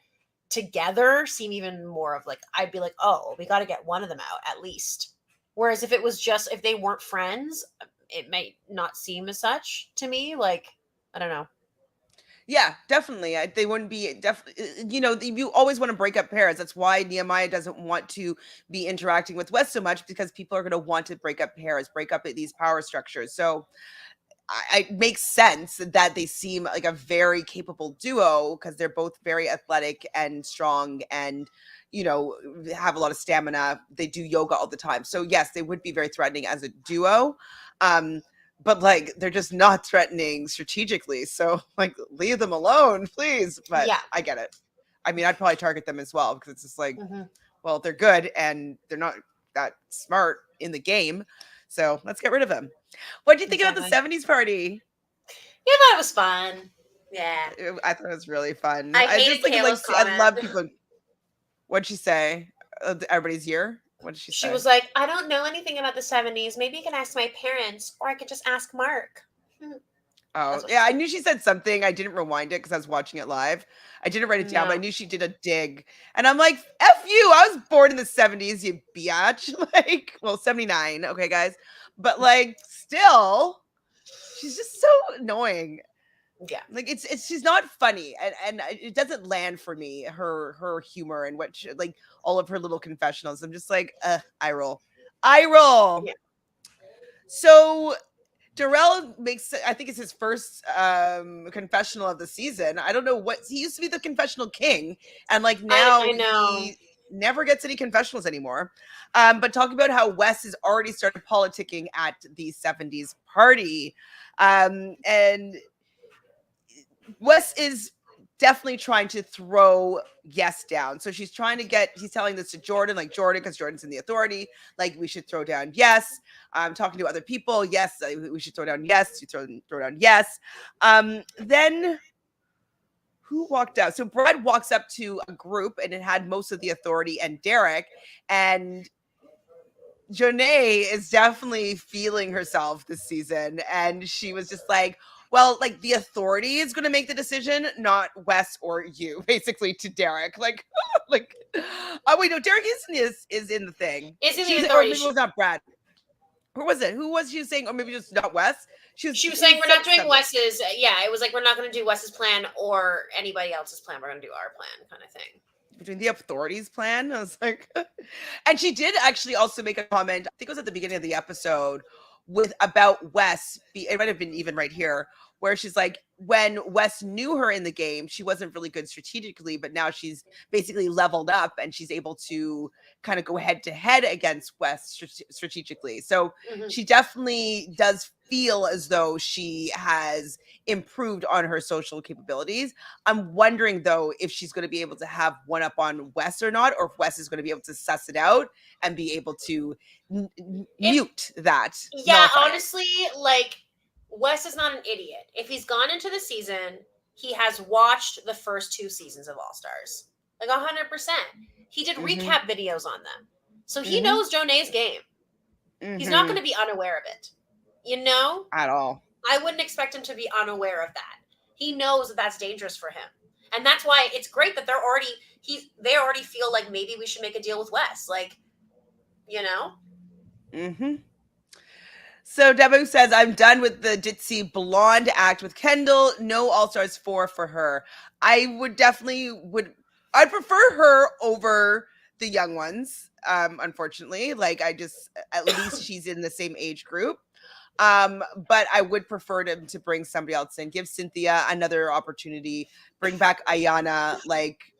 together seem even more of like, I'd be like, oh, we got to get one of them out at least. Whereas if they weren't friends, it might not seem as such to me. Like, I don't know. Yeah, definitely. They wouldn't be you always want to break up pairs. That's why Nehemiah doesn't want to be interacting with Wes so much, because people are going to want to break up pairs, break up these power structures. So it makes sense that they seem like a very capable duo because they're both very athletic and strong and, have a lot of stamina. They do yoga all the time. So yes, they would be very threatening as a duo. But like, they're just not threatening strategically. So like, leave them alone, please. But yeah, I get it. I mean, I'd probably target them as well because it's just like, well, they're good and they're not that smart in the game. So let's get rid of them. What do you think about the 70s party? Yeah, that was fun. Yeah. I thought it was really fun. I hated Kaylah's comment. I love people. What'd she say? Everybody's year? What did she say? She was like, I don't know anything about the 70s. Maybe you can ask my parents, or I could just ask Mark. Oh, yeah, I knew she said something. I didn't rewind it because I was watching it live. I didn't write it down, but I knew she did a dig. And I'm like, F you. I was born in the 70s, you biatch. Like, well, 79. Okay, guys. But like, still, she's just so annoying. Yeah. Like, she's not funny. And it doesn't land for me, her humor and what like all of her little confessionals. I'm just like, eye roll. Yeah. So Darrell makes, I think it's his first confessional of the season. I don't know what, he used to be the confessional king, and like now he never gets any confessionals anymore. But talking about how Wes has already started politicking at the 70s party. And Wes is definitely trying to throw Yes down. So he's telling this to Jordan, like, Jordan, because Jordan's in the authority, like, we should throw down Yes. I'm talking to other people. Yes, we should throw down Yes. You throw down Yes. Then who walked out? So Brad walks up to a group and it had most of the authority and Derrick, and Jonna is definitely feeling herself this season. And she was just like, well, like the authority is going to make the decision, not Wes or you, basically to Derrick. Like, like, oh wait, no, Derrick is in the thing. Is in She the was, or authority. maybe it was not Brad. Who was it? Who was she saying? Or maybe just not Wes. She was saying we're not doing Wes's. Yeah, it was like we're not going to do Wes's plan or anybody else's plan. We're going to do our plan, kind of thing. Between the authorities plan, I was like, and she did actually also make a comment. I think it was at the beginning of the episode with about Wes. It might have been even right here, where she's like, when Wes knew her in the game, she wasn't really good strategically, but now she's basically leveled up and she's able to kind of go head to head against Wes strategically. So she definitely does feel as though she has improved on her social capabilities. I'm wondering though if she's going to be able to have one up on Wes or not, or if Wes is going to be able to suss it out and be able to mute that. Yeah, honestly, like Wes is not an idiot. If he's gone into the season, he has watched the first 2 seasons of Allstars. Like 100%. He did recap videos on them. So he knows Jonna's game. He's not going to be unaware of it. You know? At all. I wouldn't expect him to be unaware of that. He knows that that's dangerous for him. And that's why it's great that they already feel like maybe we should make a deal with Wes. Like, you know? So Debu says, I'm done with the ditzy blonde act with Kendall. No All-Stars 4 for her. I would definitely I'd prefer her over the young ones, unfortunately. Like, at least she's in the same age group. But I would prefer to bring somebody else in. Give Cynthia another opportunity. Bring back Ayana. Like,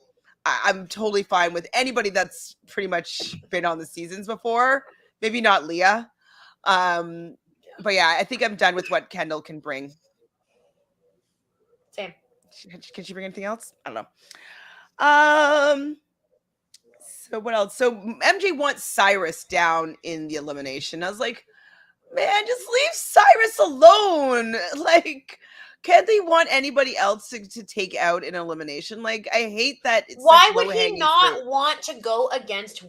I'm totally fine with anybody that's pretty much been on the seasons before. Maybe not Leah. But yeah, I think I'm done with what Kendall can bring. Same. Can she bring anything else? I don't know. So what else? So MJ wants Syrus down in the elimination. I was like, man, just leave Syrus alone. Like, can't they want anybody else to take out in elimination? Like, I hate that. Why would he not want to go against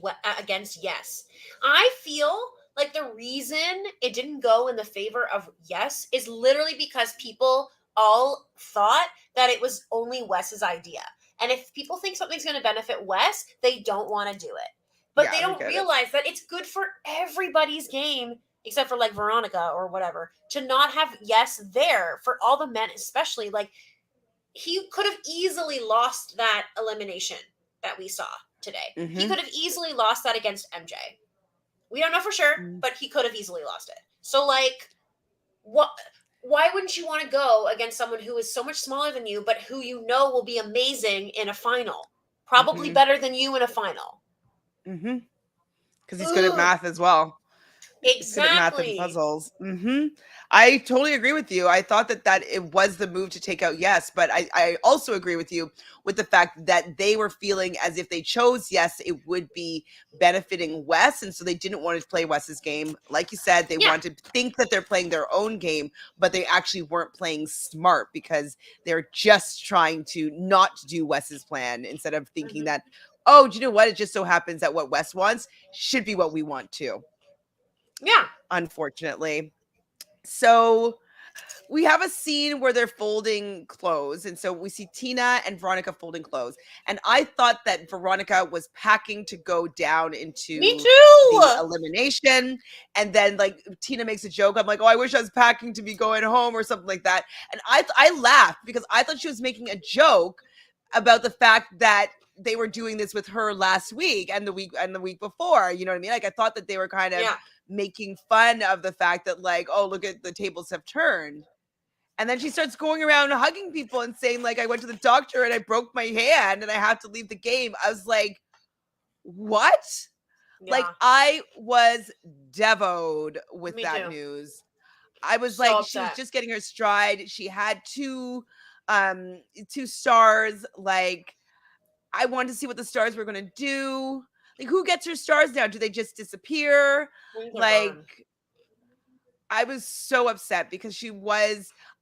Yes? I feel like the reason it didn't go in the favor of Yes is literally because people all thought that it was only Wes's idea. And if people think something's going to benefit Wes, they don't want to do it. But they don't realize that it's good for everybody's game, except for like Veronica or whatever, to not have Yes there for all the men, especially. Like, he could have easily lost that elimination that we saw today. He could have easily lost that against MJ. We don't know for sure, but he could have easily lost it. So, like, why wouldn't you want to go against someone who is so much smaller than you, but who you know will be amazing in a final? Probably better than you in a final. Because he's good at math as well. Exactly. Math and puzzles. I totally agree with you. I thought that it was the move to take out Yes, but I also agree with you with the fact that they were feeling as if they chose Yes, it would be benefiting Wes, and so they didn't want to play Wes's game. Like you said, they wanted to think that they're playing their own game, but they actually weren't playing smart because they're just trying to not do Wes's plan instead of thinking that, oh, do you know what? It just so happens that what Wes wants should be what we want too. Yeah. Unfortunately. So we have a scene where they're folding clothes. And so we see Tina and Veronica folding clothes. And I thought that Veronica was packing to go down into the elimination. And then like Tina makes a joke. I'm like, oh, I wish I was packing to be going home or something like that. And I laughed because I thought she was making a joke about the fact that they were doing this with her last week and the week before. You know what I mean? Like, I thought that they were kind of making fun of the fact that, like, oh, look at the tables have turned. And then she starts going around hugging people and saying, like, I went to the doctor and I broke my hand and I have to leave the game. I was like, what? Yeah. Like, I was devoed with that news. I was so like, upset. She was just getting her stride. She had two stars. Like, I wanted to see what the stars were going to do. Like, who gets her stars now? Do they just disappear? Like, I was so upset because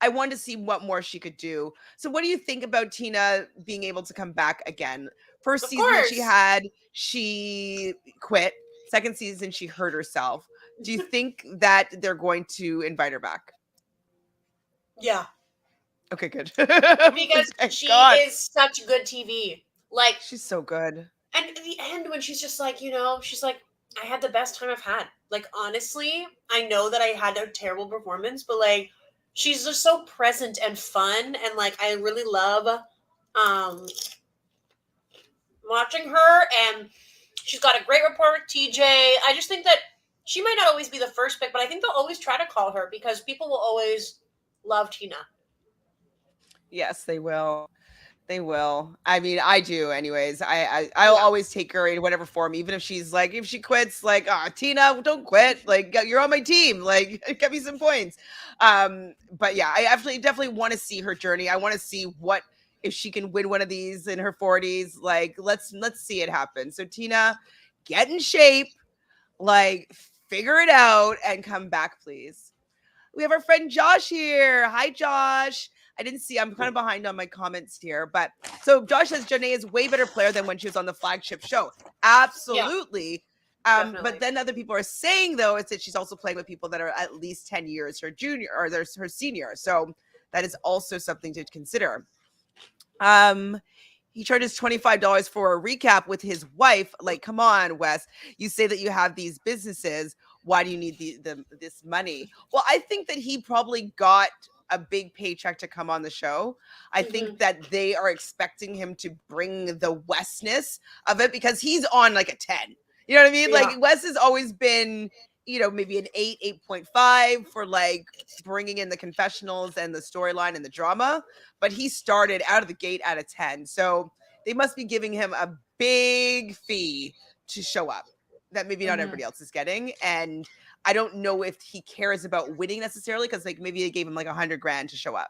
I wanted to see what more she could do. So what do you think about Tina being able to come back again? First Of season that course. she quit. Second season, she hurt herself. Do you think that they're going to invite her back? Yeah. Okay, good. Because Thank she God. is such good TV. Like, She's so good. and at the end when she's just like, she's like, I had the best time I've had. Like, honestly, I know that I had a terrible performance, but like, she's just so present and fun, and like, I really love um watching her, and she's got a great rapport with TJ. I just think that she might not always be the first pick, but I think they'll always try to call her because people will always love Tina. Yes, they will. They will. I mean, I do anyways. I'll Yeah. always take her in whatever form, even if she's like, if she quits, like, Tina, don't quit. Like, you're on my team. Like, get me some points. But yeah, I definitely want to see her journey. I want to see what if she can win one of these in her 40s. Like, let's see it happen. So Tina, get in shape, like, figure it out, and come back, please. We have our friend Josh here. Hi, Josh. I didn't see. I'm kind of behind on my comments here, but so Josh says Jonnay is way better player than when she was on the flagship show. Absolutely. Definitely. But then other people are saying though, it's that she's also playing with people that are at least 10 years her junior or her senior. So that is also something to consider. He charges $25 for a recap with his wife. Like, come on, Wes. You say that you have these businesses. Why do you need this money? Well, I think that he probably got a big paycheck to come on the show. I think that they are expecting him to bring the Wesness of it because he's on like a 10. You know what I mean? Yeah. Like Wes has always been, maybe an 8, 8.5 for like bringing in the confessionals and the storyline and the drama. But he started out of the gate at a 10. So they must be giving him a big fee to show up that maybe not everybody else is getting. And I don't know if he cares about winning necessarily because like maybe they gave him like $100,000 to show up,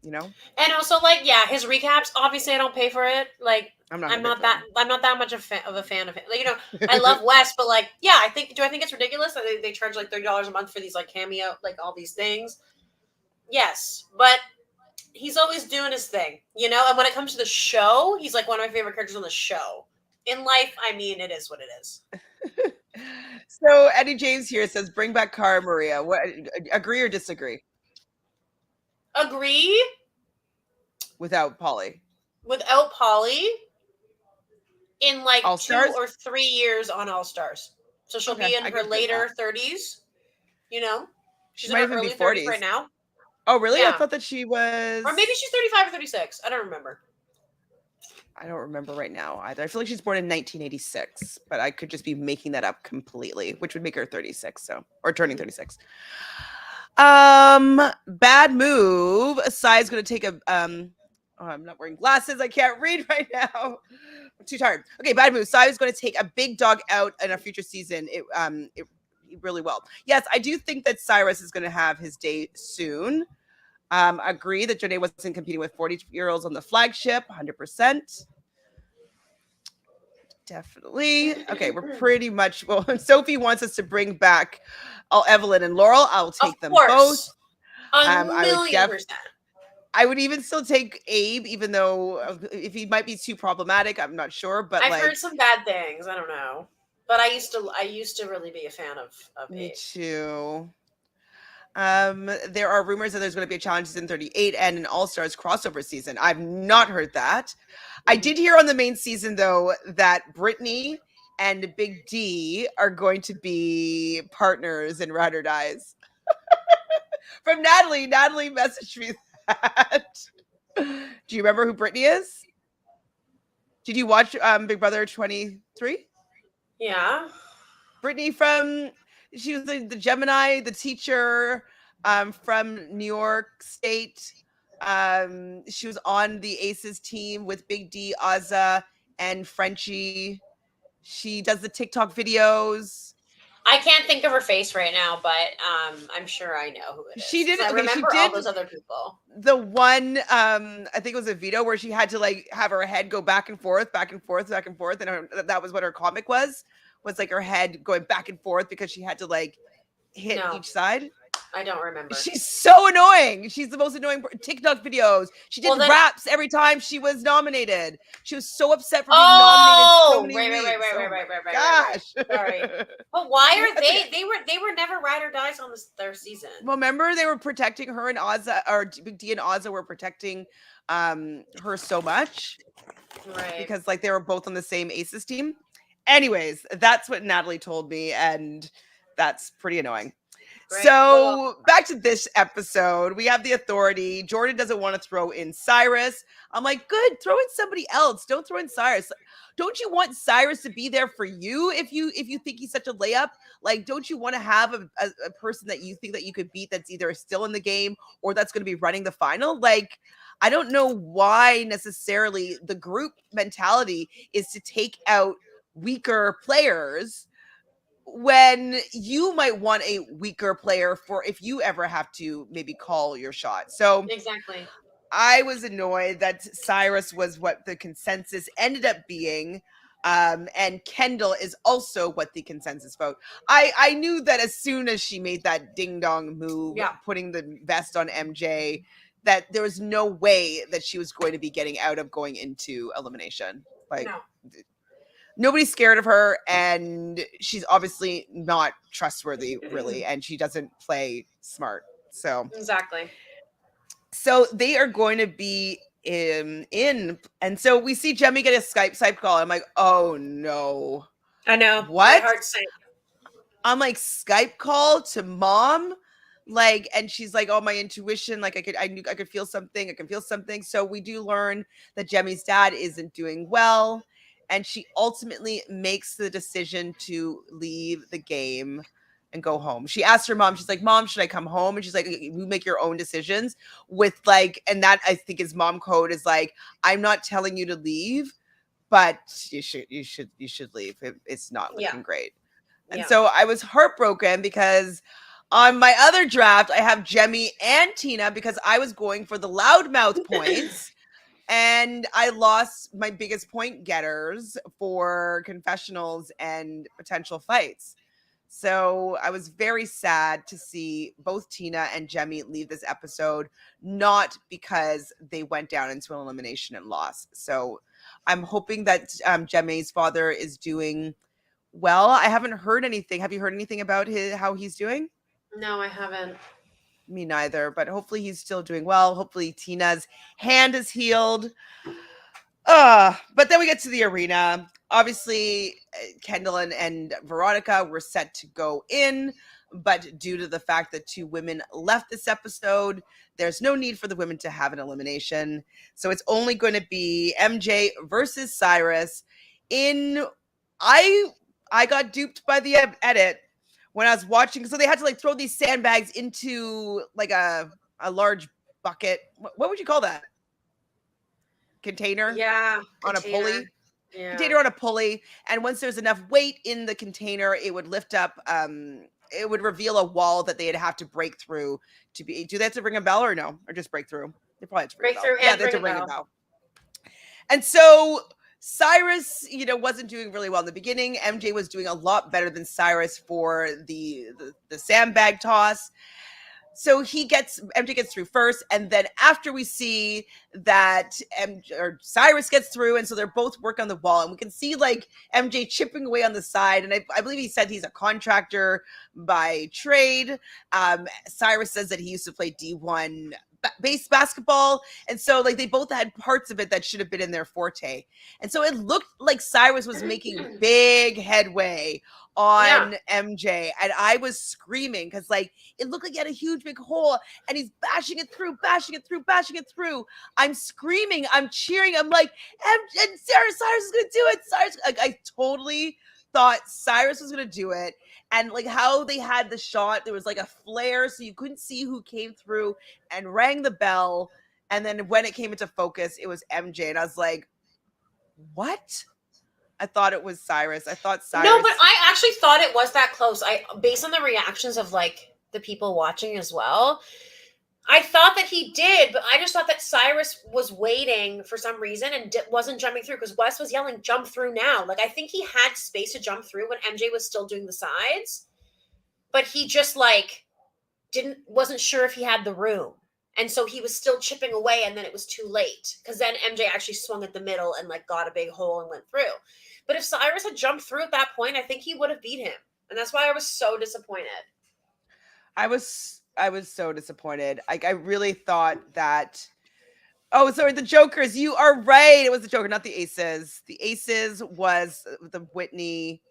And also, like, yeah, his recaps. Obviously, I don't pay for it. Like, I'm I'm not not that much of a fan of it. Like, I love Wes, but like, yeah, I think it's ridiculous that they charge like $30 a month for these like cameo, like all these things. Yes, but he's always doing his thing, And when it comes to the show, he's like one of my favorite characters on the show. In life, I mean, it is what it is. So Eddie James here says, "Bring back Cara Maria." What? Agree or disagree? Agree. Without Polly. Without Polly, in like Allstars? 2 or 3 years on Allstars, so she'll be in her later 30s. She's in her early 30s right now. Oh, really? Yeah. I thought that she was, or maybe she's 35 or 36. I don't remember. I don't remember right now either. I feel like she's born in 1986, but I could just be making that up completely, which would make her 36, or turning 36. Bad move. Asai's going to take a I'm not wearing glasses. I can't read right now. I'm too tired. Okay, bad move. Asai is going to take a big dog out in a future season. It really well. Yes, I do think that Syrus is going to have his day soon. Agree that Jonnay wasn't competing with 40-year-olds on the flagship. 100%. Definitely. Okay, we're pretty much, well, Sophie wants us to bring back Evelyn and Laurel. I'll take them both. A million percent. I would even still take Abe, even though if he might be too problematic, I'm not sure. But I've heard some bad things. I don't know. But I used to really be a fan of me Abe. Too. There are rumors that there's going to be a Challenge Season 38 and an All-Stars crossover season. I've not heard that. I did hear on the main season, though, that Brittany and Big D are going to be partners in Ride or Dies. From Natalie. Natalie messaged me that. Do you remember who Brittany is? Did you watch Big Brother 23? Yeah. Brittany she was the Gemini, the teacher from New York State. She was on the Aces team with Big D, Ozza, and Frenchie. She does the TikTok videos. I can't think of her face right now, but I'm sure I know who it is. She did. I remember all those other people. The one, I think it was a veto where she had to like have her head go back and forth, back and forth, back and forth, and that was what her comic was like her head going back and forth because she had to like hit each side. I don't remember. She's so annoying. She's the most annoying TikTok videos. She did raps every time she was nominated. She was so upset for being nominated so many weeks. Right. Gosh. Sorry. But why are they? They were never ride or dies on their season. Well, remember they were protecting her and Ozza, or Big D and Ozza were protecting her so much. Right. Because like they were both on the same Aces team. Anyways, that's what Natalie told me, and that's pretty annoying. Right. So back to this episode, we have the authority. Jordan doesn't want to throw in Syrus. I'm like, good, throw in somebody else. Don't throw in Syrus. Don't you want Syrus to be there for you if you think he's such a layup? Like, don't you want to have a person that you think that you could beat that's either still in the game or that's going to be running the final? Like, I don't know why necessarily the group mentality is to take out weaker players when you might want a weaker player for if you ever have to maybe call your shot. So exactly. I was annoyed that Syrus was what the consensus ended up being. And Kendall is also what the consensus vote. I knew that as soon as she made that ding dong move, putting the vest on MJ, that there was no way that she was going to be getting out of going into elimination. Like, no. Nobody's scared of her, and she's obviously not trustworthy, really, and she doesn't play smart. So exactly. So they are going to be in, and so we see Jemmye get a Skype call. I'm like, oh no. I know. What? My heart sank. I'm like, Skype call to mom? Like, and she's like, oh, my intuition, like I knew I could feel something. I can feel something. So we do learn that Jemmye's dad isn't doing well. And she ultimately makes the decision to leave the game and go home. She asked her mom, she's like, Mom, should I come home? And she's like, you make your own decisions with like, and that I think is mom code is like, I'm not telling you to leave, but you should leave. It's not looking great. And so I was heartbroken because on my other draft, I have Jemmye and Tina because I was going for the loudmouth points. And I lost my biggest point getters for confessionals and potential fights. So I was very sad to see both Tina and Jemmye leave this episode, not because they went down into an elimination and lost. So I'm hoping that Jemmye's father is doing well. I haven't heard anything. Have you heard anything about how he's doing? No, I haven't. Me neither, but hopefully he's still doing well. Hopefully Tina's hand is healed. But then we get to the arena. Obviously, Kendall and Veronica were set to go in, but due to the fact that two women left this episode, there's no need for the women to have an elimination. So it's only going to be MJ versus Syrus. I got duped by the edit when I was watching. So they had to like throw these sandbags into like a large bucket. What would you call that? Container? Yeah. On a pulley? Yeah. Container on a pulley. And once there's enough weight in the container, it would lift up, it would reveal a wall that they'd have to break through to be. Do they have to ring a bell or no? Or just break through? They probably have to break through. Yeah, they have to ring a bell. And so Syrus, wasn't doing really well in the beginning. MJ was doing a lot better than Syrus for the sandbag toss. So MJ gets through first, and then after we see that Syrus gets through, and so they're both working on the wall, and we can see like MJ chipping away on the side, and I believe he said he's a contractor by trade. Syrus says that he used to play D1 base basketball, and so like they both had parts of it that should have been in their forte, and so it looked like Syrus was making big headway on MJ, and I was screaming because like it looked like he had a huge big hole, and he's bashing it through. I'm screaming, I'm cheering, I'm like, and Cyrus is gonna do it. I totally thought Syrus was gonna do it. And like how they had the shot, there was like a flare, so you couldn't see who came through and rang the bell. And then when it came into focus, it was MJ. And I was like, what? I thought it was Syrus. No, but I actually thought it was that close. Based on the reactions of like the people watching as well, I thought that he did, but I just thought that Syrus was waiting for some reason and wasn't jumping through because Wes was yelling, jump through now. Like, I think he had space to jump through when MJ was still doing the sides, but he just like wasn't sure if he had the room. And so he was still chipping away, and then it was too late. Because then MJ actually swung at the middle and like got a big hole and went through. But if Syrus had jumped through at that point, I think he would have beat him. And that's why I was so disappointed. I was so disappointed. I really thought that. Oh, sorry, the Jokers. You are right. It was the Joker, not the Aces. The Aces was the Whitney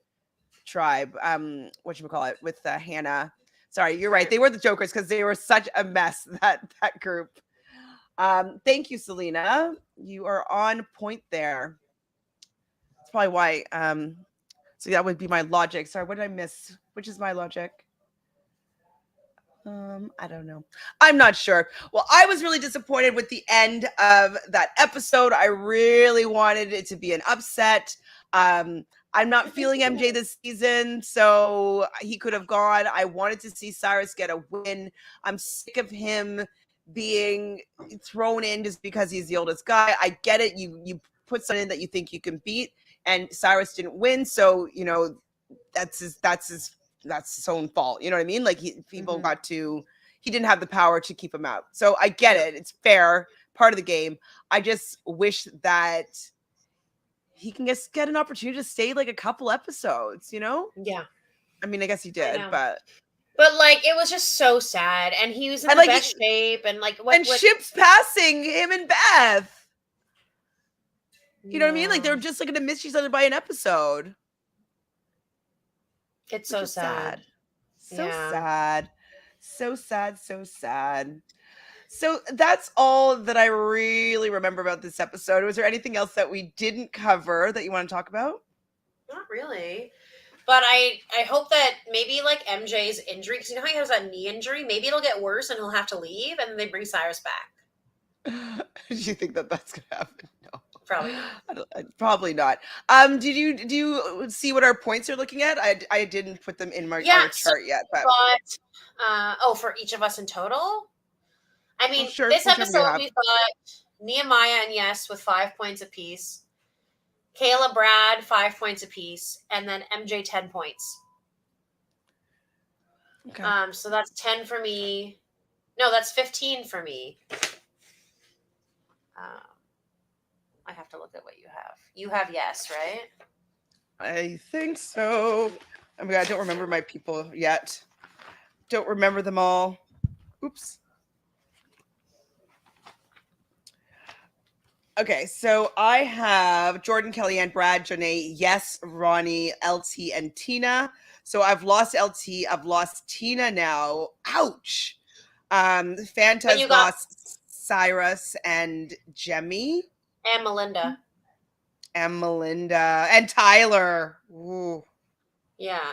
tribe. Whatchamacallit, with Hannah. Sorry, you're right. They were the Jokers because they were such a mess, that group. Thank you, Selena. You are on point there. That's probably why. So that would be my logic. Sorry, what did I miss? Which is my logic? I don't know. I'm not sure. Well, I was really disappointed with the end of that episode. I really wanted it to be an upset. I'm not feeling MJ this season, so he could have gone. I wanted to see Syrus get a win. I'm sick of him being thrown in just because he's the oldest guy. I get it. You put someone in that you think you can beat, and Syrus didn't win, so that's his own fault. You know what I mean? Like people got to. He didn't have the power to keep him out. So I get it. It's fair, part of the game. I just wish that he can just get an opportunity to stay like a couple episodes, Yeah. I mean, I guess he did, but like it was just so sad, and he was in the best shape, and like what ships passing him and Beth. You know what I mean? Like they're just like gonna miss each other by an episode. It's so sad. So sad. So sad, so sad. So that's all that I really remember about this episode. Was there anything else that we didn't cover that you want to talk about? Not really. But I hope that maybe like MJ's injury, because you know how he has that knee injury, maybe it'll get worse and he'll have to leave, and then they bring Syrus back. Do you think that that's going to happen? No. Probably not. Probably not. Do you see what our points are looking at? I didn't put them in my chart yet. But for each of us in total? I mean, sure, this episode we've got Nehemiah and Yes with 5 points apiece, Kailah, Brad 5 points apiece, and then MJ 10 points. Okay. So that's 10 for me. No, that's 15 for me. I have to look at what you have. You have Yes, right? I think so. Oh my God, I don't remember my people yet. Don't remember them all. Oops. Okay, so I have Jordan, Kellyanne, Brad, Jonna, Yes, Roni, LT, and Tina. So I've lost LT. I've lost Tina now. Ouch. Fanta's lost Syrus and Jemmye. And Melinda. And Tyler. Ooh. Yeah.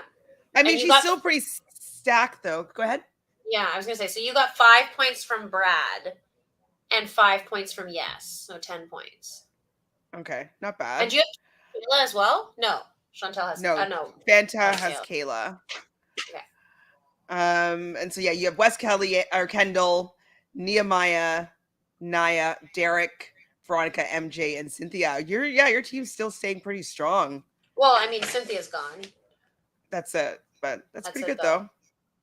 I mean, she's still pretty stacked, though. Go ahead. Yeah, I was going to say, so you got 5 points from Brad and 5 points from Yes. So 10 points. Okay, not bad. And do you have Kailah as well? No. Chantele has no. Fanta has Kailah. Okay. And so, yeah, you have Wes Kendall, Nehemiah, Naya, Derrick, Veronica, MJ, and Cynthia. Your team's still staying pretty strong. Well, I mean, Cynthia's gone. That's it. But that's pretty good, though.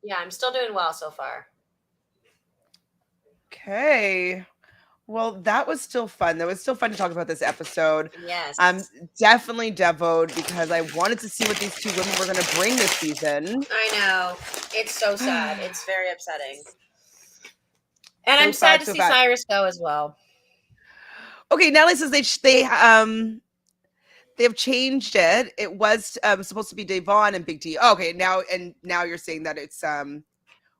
Yeah, I'm still doing well so far. Okay. Well, that was still fun. That was still fun to talk about this episode. Yes. I'm definitely devoed because I wanted to see what these two women were going to bring this season. I know. It's so sad. It's very upsetting. And I'm sad to see Syrus go as well. Okay, Natalie says they have changed it. It was supposed to be Devon and Big D. Oh, okay, now you're saying that it's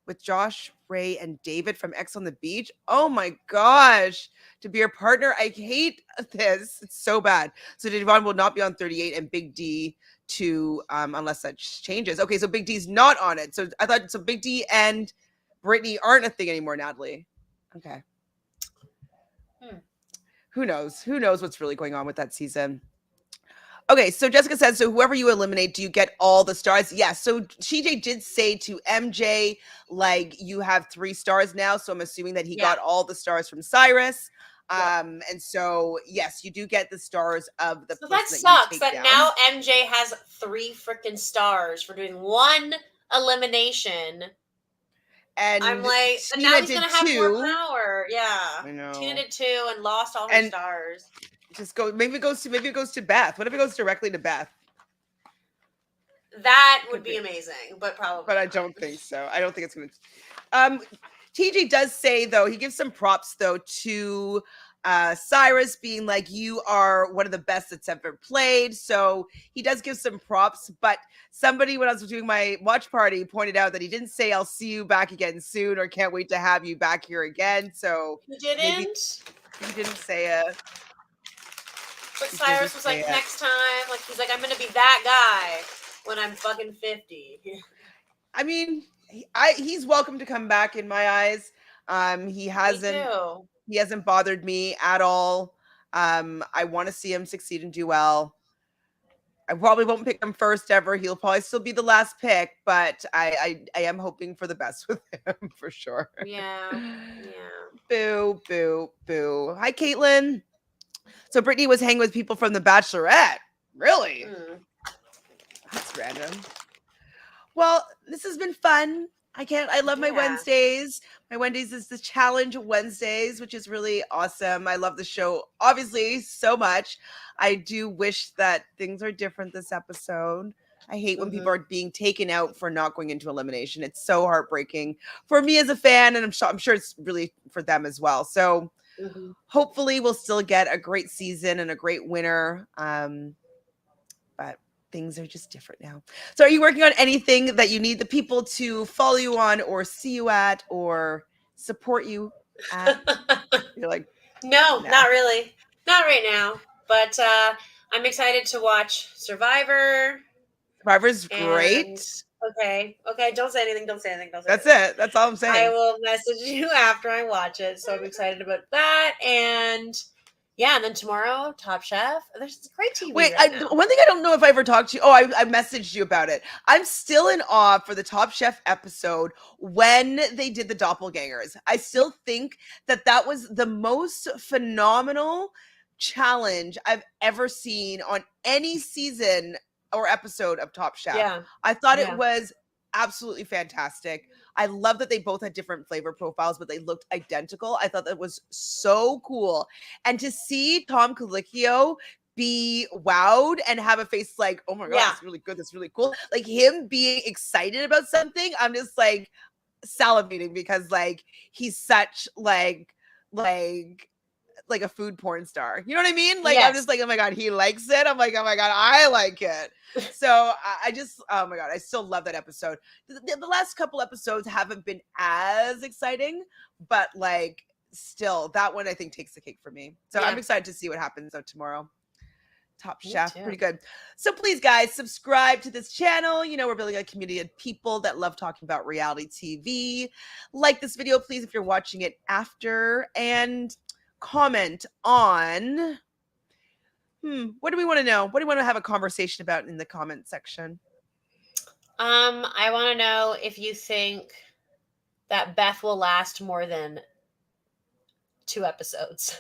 with Josh, Ray, and David from X on the Beach. Oh my gosh, to be your partner. I hate this. It's so bad. So Devon will not be on 38 and Big D to unless that changes. Okay, so Big D's not on it. So I thought Big D and Brittany aren't a thing anymore, Natalie. Okay. Who knows? Who knows what's really going on with that season? Okay, so Jessica says, so whoever you eliminate, do you get all the stars? Yes. So TJ did say to MJ, like, you have 3 stars now. So I'm assuming that he got all the stars from Syrus. And so, yes, you do get the stars of the person that sucks that now MJ has 3 freaking stars for doing 1 elimination. And I'm like, but now Tina he's did gonna have more 2. power. Yeah. I know. Tina did 2 and lost all her And stars. just go. Maybe it goes to Beth. What if it goes directly to Beth? That would be amazing, but probably. But I don't think so. I don't think it's gonna. TJ does say though, he gives some props though to Syrus, being like, you are one of the best that's ever played. So he does give some props. But somebody, when I was doing my watch party, pointed out that he didn't say I'll see you back again soon or can't wait to have you back here again. So he didn't. Maybe he didn't say it. But Syrus was like, next time, like he's like, I'm gonna be that guy when I'm fucking 50. I mean, he's welcome to come back in my eyes. He hasn't bothered me at all. I want to see him succeed and do well. I probably won't pick him first ever. He'll probably still be the last pick, but I am hoping for the best with him for sure. Yeah. Boo, boo, boo. Hi, Caitlin. So Brittany was hanging with people from The Bachelorette. Really? That's random. Well, this has been fun. I love my Wednesdays. My Wednesdays is the challenge Wednesdays, which is really awesome. I love the show, obviously, so much. I do wish that things are different this episode. I hate when people are being taken out for not going into elimination. It's so heartbreaking for me as a fan, and I'm sure it's really for them as well. So hopefully we'll still get a great season and a great winner. But things are just different now. So are you working on anything that you need the people to follow you on or see you at or support you at? You're like, no, not really. Not right now. But I'm excited to watch Survivor. Survivor's great. Okay. Don't say anything. That's it. That's all I'm saying. I will message you after I watch it. So I'm excited about that. And yeah, and then tomorrow, Top Chef. There's great TV. Wait, one thing I don't know if I ever talked to you. Oh, I messaged you about it. I'm still in awe for the Top Chef episode when they did the doppelgangers. I still think that was the most phenomenal challenge I've ever seen on any season or episode of Top Chef. Yeah. I thought it was absolutely fantastic. I love that they both had different flavor profiles, but they looked identical. I thought that was so cool. And to see Tom Colicchio be wowed and have a face like, oh my God, that's really good. That's really cool. Like him being excited about something, I'm just like salivating because like he's such like a food porn star. You know what I mean? Like, I'm just like, oh my God, he likes it. I'm like, oh my God, I like it. So I just, oh my God, I still love that episode. The last couple episodes haven't been as exciting, but like still that one I think takes the cake for me. So I'm excited to see what happens tomorrow. Top Chef, pretty good. So please guys, subscribe to this channel. You know, we're building a community of people that love talking about reality TV. Like this video, please, if you're watching it after, and comment on what do we want to know? What do we want to have a conversation about in the comment section? I want to know if you think that Beth will last more than 2 episodes.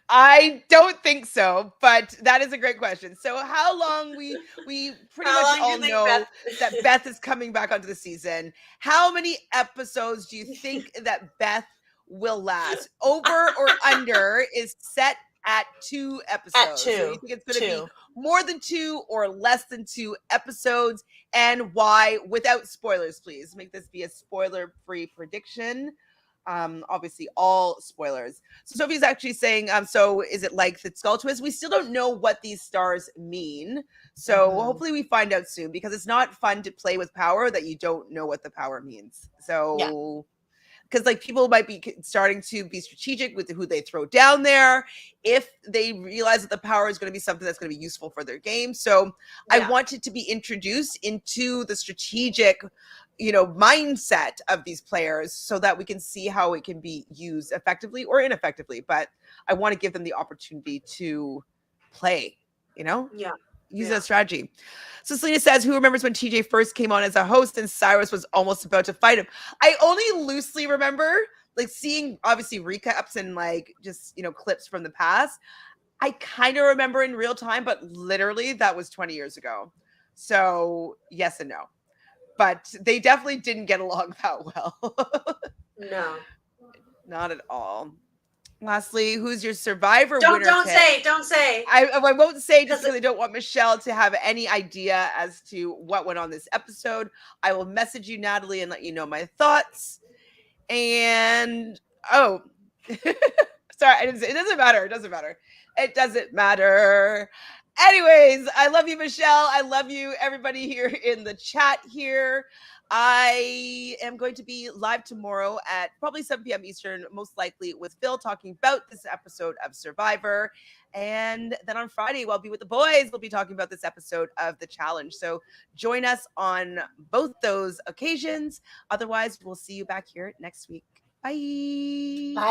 I don't think so, but that is a great question. So how long we pretty much all know that Beth is coming back onto the season. How many episodes do you think that Beth will last? Over or under is set at 2 episodes. At 2. So you think it's going to be more than 2 or less than 2 episodes, and why? Without spoilers, please. Make this be a spoiler-free prediction. Obviously all spoilers. So Sophie's actually saying, so is it like the skull twist? We still don't know what these stars mean. So hopefully we find out soon, because it's not fun to play with power that you don't know what the power means. So because like people might be starting to be strategic with who they throw down there if they realize that the power is going to be something that's going to be useful for their game. So I want it to be introduced into the strategic, mindset of these players so that we can see how it can be used effectively or ineffectively. But I want to give them the opportunity to play, use that strategy. So Selena says, who remembers when TJ first came on as a host and Syrus was almost about to fight him? I only loosely remember like seeing obviously recaps and like just, clips from the past. I kind of remember in real time, but literally that was 20 years ago. So yes and no. but they definitely didn't get along that well. No. Not at all. Lastly, who's your Survivor Don't winner don't pick? say, don't say. I won't say just 'Cause because I don't want Michelle to have any idea as to what went on this episode. I will message you, Natalie, and let you know my thoughts. And sorry, I didn't say it doesn't matter. It doesn't matter. It doesn't matter. Anyways, I love you, Michelle. I love you, everybody here in the chat here. I am going to be live tomorrow at probably 7 p.m. Eastern, most likely with Phil, talking about this episode of Survivor. And then on Friday, I'll be with the boys. We'll be talking about this episode of The Challenge. So join us on both those occasions. Otherwise, we'll see you back here next week. Bye. Bye.